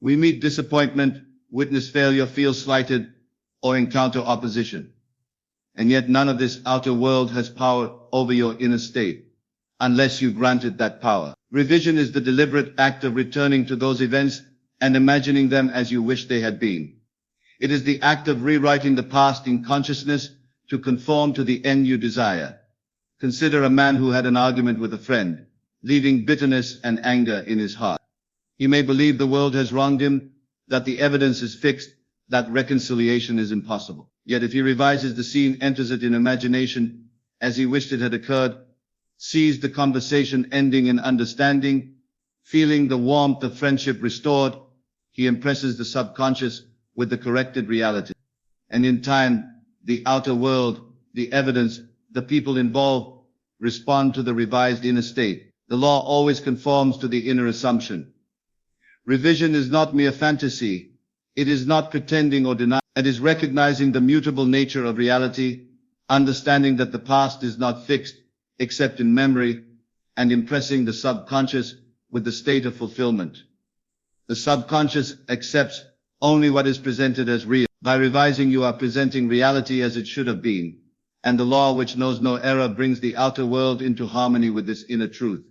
We meet disappointment, witness failure, feel slighted, or encounter opposition. And yet none of this outer world has power over your inner state, unless you grant it that power. Revision is the deliberate act of returning to those events and imagining them as you wish they had been. It is the act of rewriting the past in consciousness to conform to the end you desire. Consider a man who had an argument with a friend, leaving bitterness and anger in his heart. He may believe the world has wronged him, that the evidence is fixed, that reconciliation is impossible. Yet if he revises the scene, enters it in imagination, as he wished it had occurred, sees the conversation ending in understanding, feeling the warmth of friendship restored, he impresses the subconscious with the corrected reality. And in time, the outer world, the evidence, the people involved, respond to the revised inner state. The law always conforms to the inner assumption. Revision is not mere fantasy. It is not pretending or denying. It is recognizing the mutable nature of reality, understanding that the past is not fixed, except in memory, and impressing the subconscious with the state of fulfillment. The subconscious accepts only what is presented as real. By revising, you are presenting reality as it should have been, and the law which knows no error brings the outer world into harmony with this inner truth.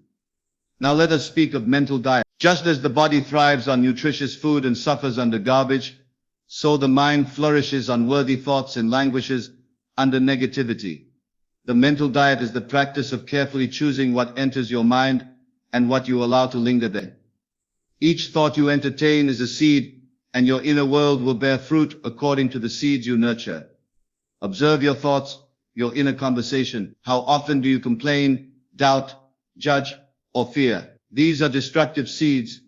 Now let us speak of mental diet. Just as the body thrives on nutritious food and suffers under garbage, so the mind flourishes on worthy thoughts and languishes under negativity. The mental diet is the practice of carefully choosing what enters your mind and what you allow to linger there. Each thought you entertain is a seed, and your inner world will bear fruit according to the seeds you nurture. Observe your thoughts, your inner conversation. How often do you complain, doubt, judge, or fear. These are destructive seeds,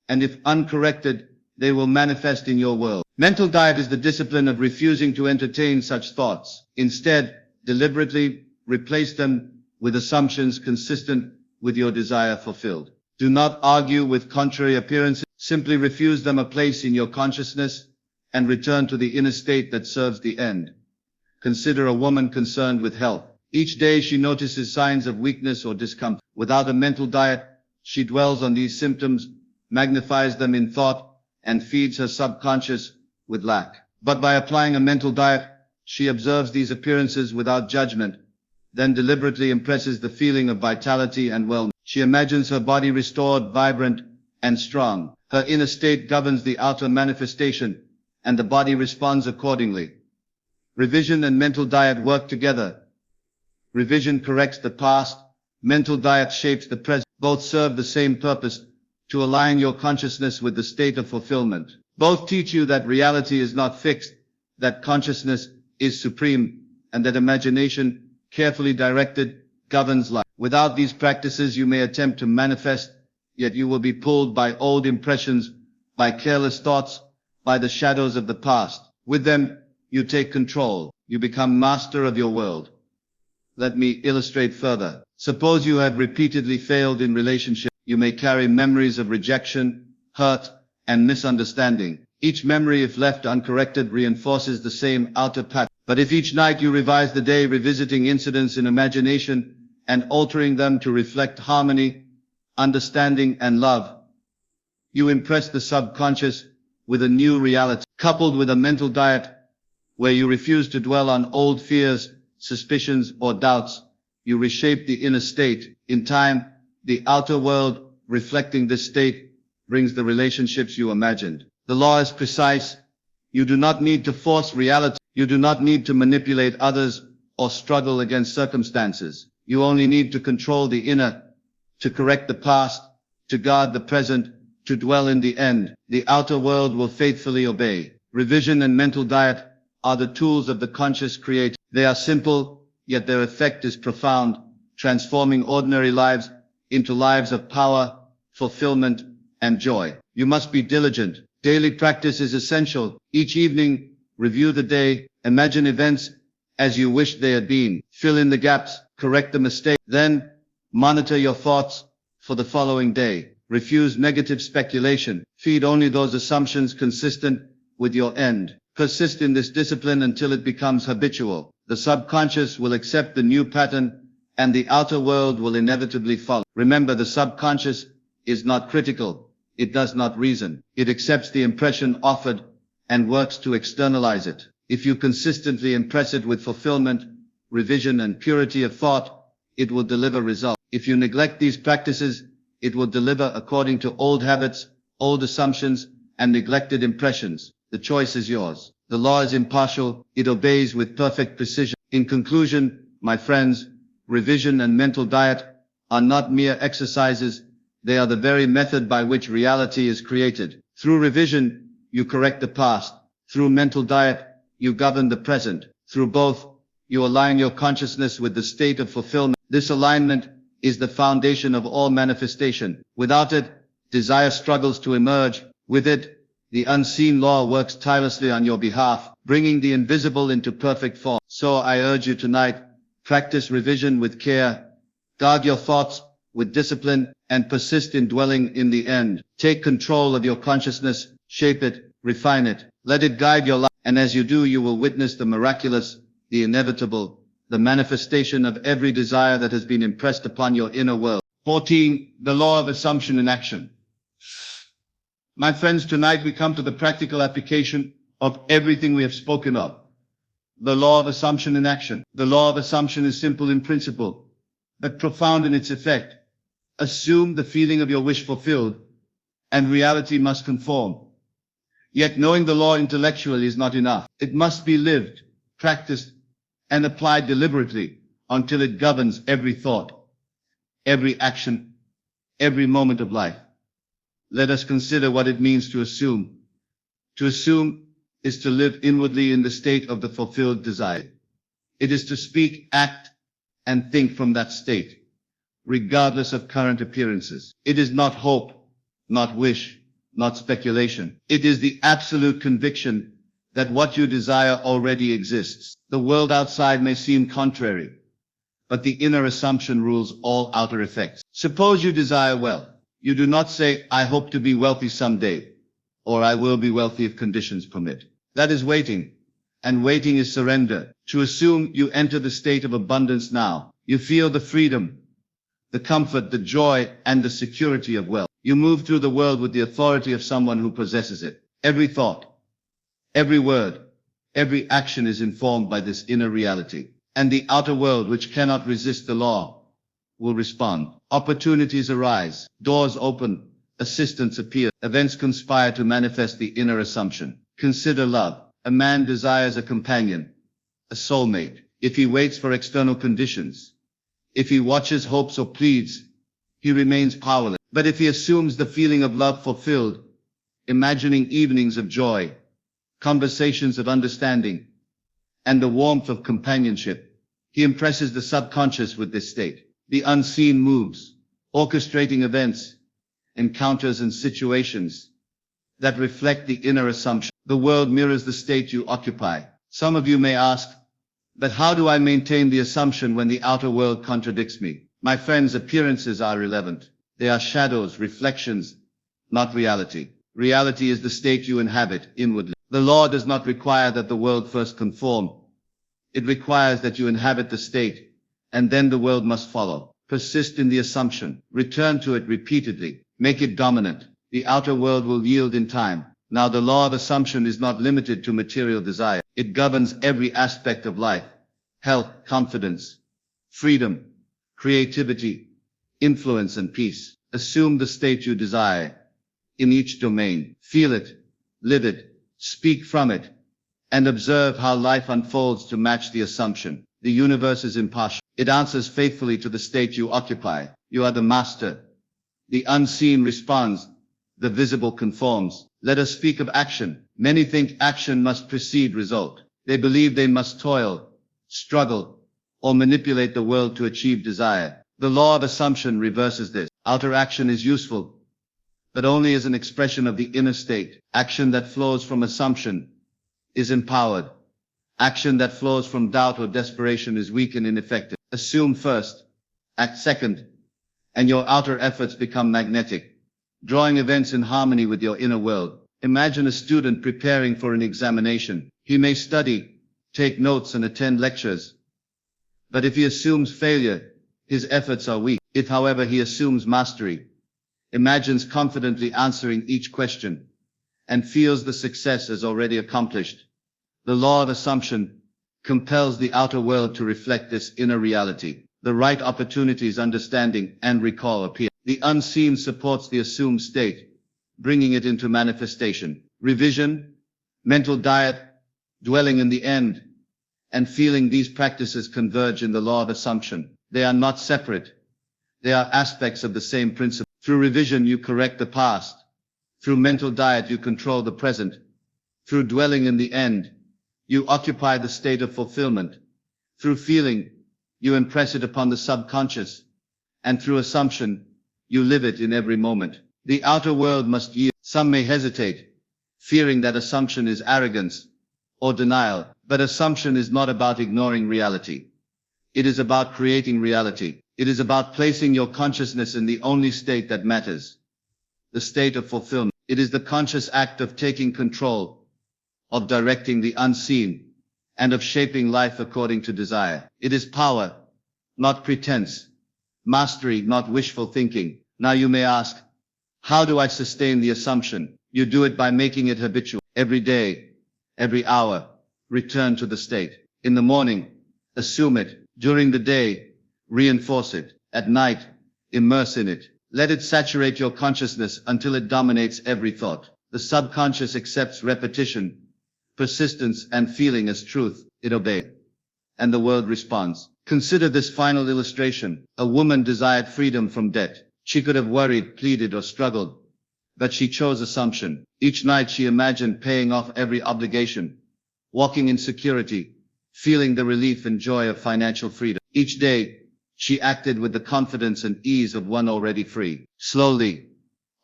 and if uncorrected, they will manifest in your world. Mental diet is the discipline of refusing to entertain such thoughts. Instead, deliberately replace them with assumptions consistent with your desire fulfilled. Do not argue with contrary appearances. Simply refuse them a place in your consciousness and return to the inner state that serves the end. Consider a woman concerned with health. Each day she notices signs of weakness or discomfort. Without a mental diet, she dwells on these symptoms, magnifies them in thought, and feeds her subconscious with lack. But by applying a mental diet, she observes these appearances without judgment, then deliberately impresses the feeling of vitality and wellness. She imagines her body restored, vibrant, and strong. Her inner state governs the outer manifestation, and the body responds accordingly. Revision and mental diet work together. Revision corrects the past, mental diet shapes the present. Both serve the same purpose, to align your consciousness with the state of fulfillment. Both teach you that reality is not fixed, that consciousness is supreme, and that imagination, carefully directed, governs life. Without these practices, you may attempt to manifest, yet you will be pulled by old impressions, by careless thoughts, by the shadows of the past. With them, you take control. You become master of your world. Let me illustrate further. Suppose you have repeatedly failed in relationships. You may carry memories of rejection, hurt, and misunderstanding. Each memory, if left uncorrected, reinforces the same outer pattern. But if each night you revise the day, revisiting incidents in imagination and altering them to reflect harmony, understanding, and love, you impress the subconscious with a new reality. Coupled with a mental diet where you refuse to dwell on old fears, suspicions, or doubts, you reshape the inner state. In time, the outer world, reflecting this state, brings the relationships you imagined. The law is precise. You do not need to force reality. You do not need to manipulate others or struggle against circumstances. You only need to control the inner, to correct the past, to guard the present, to dwell in the end. The outer world will faithfully obey. Revision and mental diet are the tools of the conscious creator. They are simple, yet their effect is profound, transforming ordinary lives into lives of power, fulfillment, and joy. You must be diligent. Daily practice is essential. Each evening, review the day, imagine events as you wish they had been, fill in the gaps, correct the mistake, then monitor your thoughts for the following day. Refuse negative speculation. Feed only those assumptions consistent with your end. Persist in this discipline until it becomes habitual. The subconscious will accept the new pattern, and the outer world will inevitably follow. Remember, the subconscious is not critical. It does not reason. It accepts the impression offered and works to externalize it. If you consistently impress it with fulfillment, revision, and purity of thought, it will deliver results. If you neglect these practices, it will deliver according to old habits, old assumptions, and neglected impressions. The choice is yours. The law is impartial. It obeys with perfect precision. In conclusion, my friends, revision and mental diet are not mere exercises. They are the very method by which reality is created. Through revision, you correct the past. Through mental diet, you govern the present. Through both, you align your consciousness with the state of fulfillment. This alignment is the foundation of all manifestation. Without it, desire struggles to emerge. With it, the unseen law works tirelessly on your behalf, bringing the invisible into perfect form. So I urge you tonight, practice revision with care, guard your thoughts with discipline, and persist in dwelling in the end. Take control of your consciousness, shape it, refine it, let it guide your life, and as you do, you will witness the miraculous, the inevitable, the manifestation of every desire that has been impressed upon your inner world. 14. The law of assumption in action. My friends, tonight we come to the practical application of everything we have spoken of. The law of assumption in action. The law of assumption is simple in principle, but profound in its effect. Assume the feeling of your wish fulfilled, and reality must conform. Yet knowing the law intellectually is not enough. It must be lived, practiced, and applied deliberately until it governs every thought, every action, every moment of life. Let us consider what it means to assume. To assume is to live inwardly in the state of the fulfilled desire. It is to speak, act, and think from that state. regardless of current appearances. It is not hope, not wish, not speculation. It is the absolute conviction that what you desire already exists. The world outside may seem contrary, but the inner assumption rules all outer effects. Suppose you desire wealth. You do not say, I hope to be wealthy someday, or I will be wealthy if conditions permit. That is waiting, and waiting is surrender. To assume you enter the state of abundance now. You feel the freedom, the comfort, the joy, and the security of wealth. You move through the world with the authority of someone who possesses it. Every thought, every word, every action is informed by this inner reality. And the outer world, which cannot resist the law, will respond. Opportunities arise, doors open, assistance appears, events conspire to manifest the inner assumption. Consider love. A man desires a companion, a soulmate. If he waits for external conditions, if he watches, hopes, or pleads, he remains powerless. But if he assumes the feeling of love fulfilled, imagining evenings of joy, conversations of understanding, and the warmth of companionship, he impresses the subconscious with this state. The unseen moves, orchestrating events, encounters, and situations that reflect the inner assumption. The world mirrors the state you occupy. Some of you may ask, but how do I maintain the assumption when the outer world contradicts me? My friends, appearances are irrelevant. They are shadows, reflections, not reality. Reality is the state you inhabit inwardly. The law does not require that the world first conform. It requires that you inhabit the state, and then the world must follow. Persist in the assumption. Return to it repeatedly. Make it dominant. The outer world will yield in time. Now, the law of assumption is not limited to material desire. It governs every aspect of life. Health, confidence, freedom, creativity, influence, and peace. Assume the state you desire in each domain. Feel it, live it, speak from it, and observe how life unfolds to match the assumption. The universe is impartial. It answers faithfully to the state you occupy. You are the master. The unseen responds. The visible conforms. Let us speak of action. Many think action must precede result. They believe they must toil, struggle, or manipulate the world to achieve desire. The law of assumption reverses this. Outer action is useful, but only as an expression of the inner state. Action that flows from assumption is empowered. Action that flows from doubt or desperation is weak and ineffective. Assume first, act second, and your outer efforts become magnetic, drawing events in harmony with your inner world. Imagine a student preparing for an examination. He may study, take notes, and attend lectures. But if he assumes failure, his efforts are weak. If, however, he assumes mastery, imagines confidently answering each question, and feels the success as already accomplished, the law of assumption compels the outer world to reflect this inner reality. The right opportunities, understanding, and recall appear. The unseen supports the assumed state, bringing it into manifestation. Revision, mental diet, dwelling in the end, and feeling, these practices converge in the law of assumption. They are not separate. They are aspects of the same principle. Through revision, you correct the past. Through mental diet, you control the present. Through dwelling in the end, you occupy the state of fulfillment. Through feeling, you impress it upon the subconscious. And through assumption, you live it in every moment. The outer world must yield. Some may hesitate, fearing that assumption is arrogance or denial. But assumption is not about ignoring reality. It is about creating reality. It is about placing your consciousness in the only state that matters, the state of fulfillment. It is the conscious act of taking control, of directing the unseen, and of shaping life according to desire. It is power, not pretense. Mastery, not wishful thinking. Now you may ask, how do I sustain the assumption? You do it by making it habitual. Every day, every hour, return to the state. In the morning, assume it. During the day, reinforce it. At night, immerse in it. Let it saturate your consciousness until it dominates every thought. The subconscious accepts repetition, persistence, and feeling as truth. It obeys, and the world responds. Consider this final illustration. A woman desired freedom from debt. She could have worried, pleaded, or struggled, but she chose assumption. Each night she imagined paying off every obligation, walking in security, feeling the relief and joy of financial freedom. Each day, She acted with the confidence and ease of one already free. Slowly,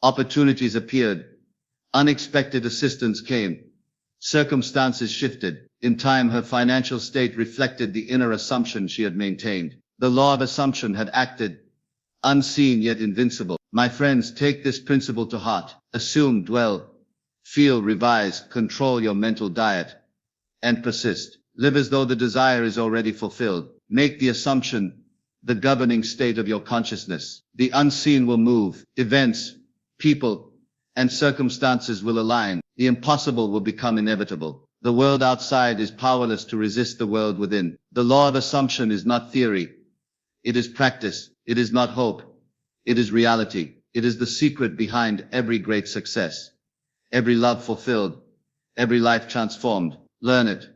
opportunities appeared. Unexpected assistance came. Circumstances shifted. In time, her financial state reflected the inner assumption she had maintained. The law of assumption had acted, unseen yet invincible. My friends, take this principle to heart. Assume, dwell, feel, revise, control your mental diet, and persist. Live as though the desire is already fulfilled. Make the assumption the governing state of your consciousness. The unseen will move. Events, people, and circumstances will align. The impossible will become inevitable. The world outside is powerless to resist the world within. The law of assumption is not theory. It is practice. It is not hope. It is reality. It is the secret behind every great success, every love fulfilled, every life transformed. Learn it,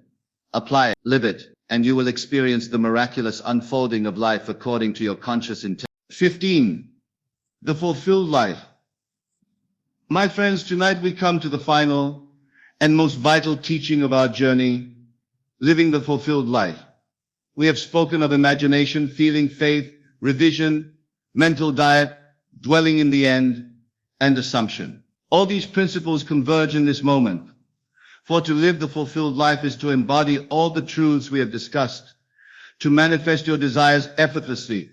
apply it, live it, and you will experience the miraculous unfolding of life according to your conscious intent. 15. The fulfilled life. My friends, tonight we come to the final and most vital teaching of our journey, living the fulfilled life. We have spoken of imagination, feeling, faith, revision, mental diet, dwelling in the end, and assumption. All these principles converge in this moment. For to live the fulfilled life is to embody all the truths we have discussed, to manifest your desires effortlessly,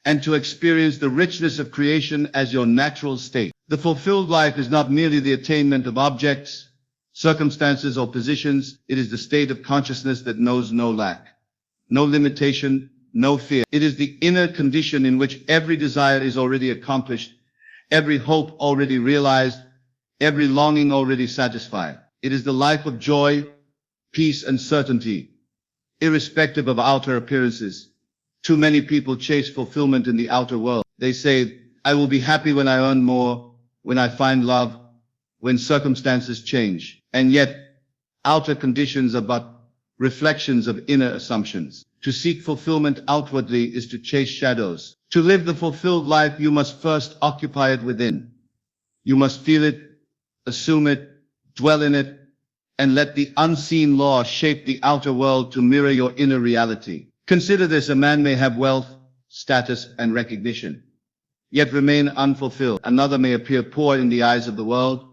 and to experience the richness of creation as your natural state. The fulfilled life is not merely the attainment of objects, circumstances, or positions. It is the state of consciousness that knows no lack, no limitation, no fear. It is the inner condition in which every desire is already accomplished, every hope already realized, every longing already satisfied. It is the life of joy, peace, and certainty, irrespective of outer appearances. Too many people chase fulfillment in the outer world. They say, I will be happy when I earn more, when I find love, when circumstances change. And yet, outer conditions are but reflections of inner assumptions. To seek fulfillment outwardly is to chase shadows. To live the fulfilled life, you must first occupy it within. You must feel it, assume it, dwell in it, and let the unseen law shape the outer world to mirror your inner reality. Consider this: a man may have wealth, status, and recognition, yet remain unfulfilled. Another may appear poor in the eyes of the world,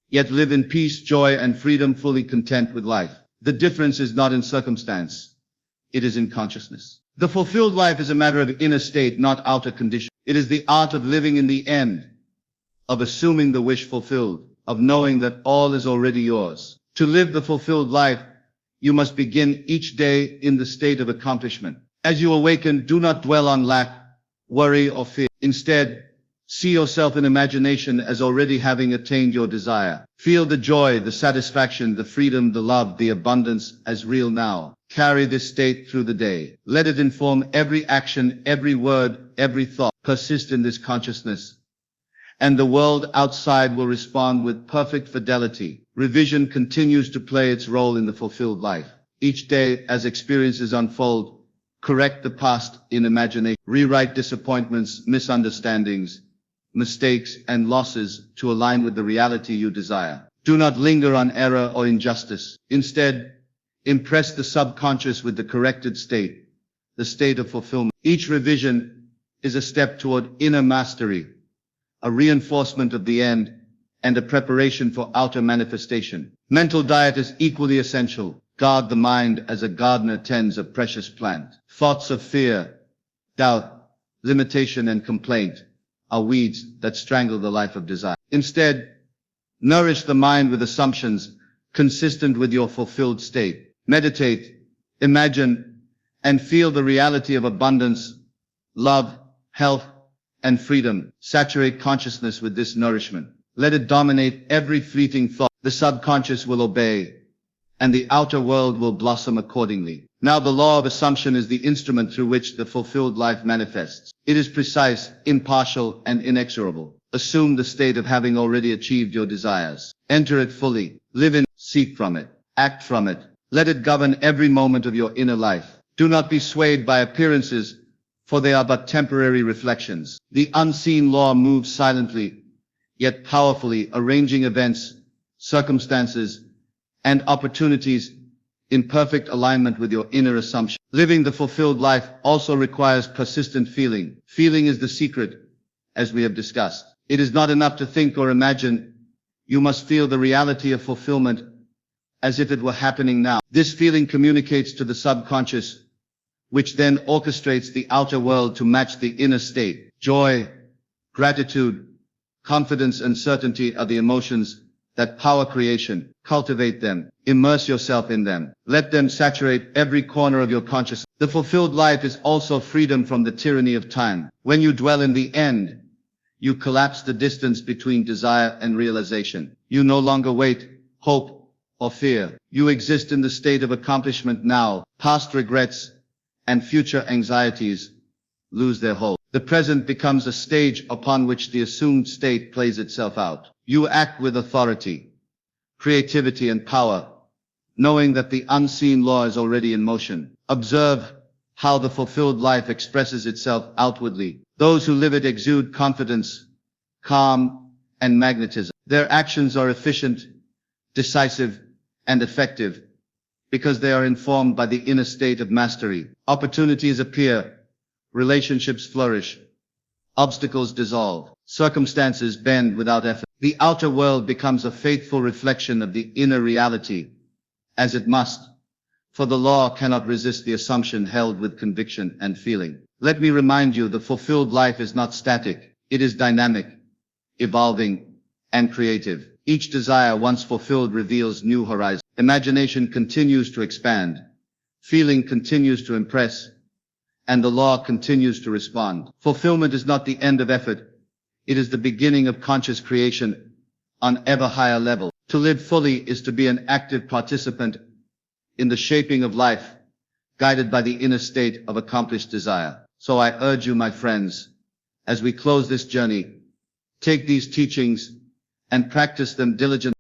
yet live in peace, joy, and freedom, fully content with life. The difference is not in circumstance, it is in consciousness. The fulfilled life is a matter of inner state, not outer condition. It is the art of living in the end, of assuming the wish fulfilled, of knowing that all is already yours. To live the fulfilled life, you must begin each day in the state of accomplishment. As you awaken, do not dwell on lack, worry, or fear. Instead, see yourself in imagination as already having attained your desire. Feel the joy, the satisfaction, the freedom, the love, the abundance as real now. Carry this state through the day. Let it inform every action, every word, every thought. Persist in this consciousness, and the world outside will respond with perfect fidelity. Revision continues to play its role in the fulfilled life. Each day, as experiences unfold, correct the past in imagination. Rewrite disappointments, misunderstandings, mistakes, and losses to align with the reality you desire. Do not linger on error or injustice. Instead, impress the subconscious with the corrected state, the state of fulfillment. Each revision is a step toward inner mastery, a reinforcement of the end, and a preparation for outer manifestation. Mental diet is equally essential. Guard the mind as a gardener tends a precious plant. Thoughts of fear, doubt, limitation, and complaint are weeds that strangle the life of desire. Instead, nourish the mind with assumptions consistent with your fulfilled state. Meditate, imagine, and feel the reality of abundance, love, health, and freedom. Saturate consciousness with this nourishment. Let it dominate every fleeting thought. The subconscious will obey, and the outer world will blossom accordingly. Now the law of assumption is the instrument through which the fulfilled life manifests. It is precise, impartial, and inexorable. Assume the state of having already achieved your desires. Enter it fully. Live in, seek from it, act from it. Let it govern every moment of your inner life. Do not be swayed by appearances, for they are but temporary reflections. The unseen law moves silently, yet powerfully, arranging events, circumstances, and opportunities in perfect alignment with your inner assumption. Living the fulfilled life also requires persistent feeling. Feeling is the secret, as we have discussed. It is not enough to think or imagine. You must feel the reality of fulfillment as if it were happening now. This feeling communicates to the subconscious, which then orchestrates the outer world to match the inner state. Joy, gratitude, confidence, and certainty are the emotions that power creation. Cultivate them. Immerse yourself in them. Let them saturate every corner of your consciousness. The fulfilled life is also freedom from the tyranny of time. When you dwell in the end, you collapse the distance between desire and realization. You no longer wait, hope, or fear. You exist in the state of accomplishment now. Past regrets and future anxieties lose their hold. The present becomes a stage upon which the assumed state plays itself out. You act with authority, creativity, and power, knowing that the unseen law is already in motion. Observe how the fulfilled life expresses itself outwardly. Those who live it exude confidence, calm, and magnetism. Their actions are efficient, decisive, and effective because they are informed by the inner state of mastery. Opportunities appear, relationships flourish, obstacles dissolve, circumstances bend without effort. The outer world becomes a faithful reflection of the inner reality, as it must, for the law cannot resist the assumption held with conviction and feeling. Let me remind you, the fulfilled life is not static. It is dynamic, evolving, and creative. Each desire once fulfilled reveals new horizons. Imagination continues to expand. Feeling continues to impress. And the law continues to respond. Fulfillment is not the end of effort. It is the beginning of conscious creation on ever higher level. To live fully is to be an active participant in the shaping of life, guided by the inner state of accomplished desire. So I urge you, my friends, as we close this journey, take these teachings and practice them diligently.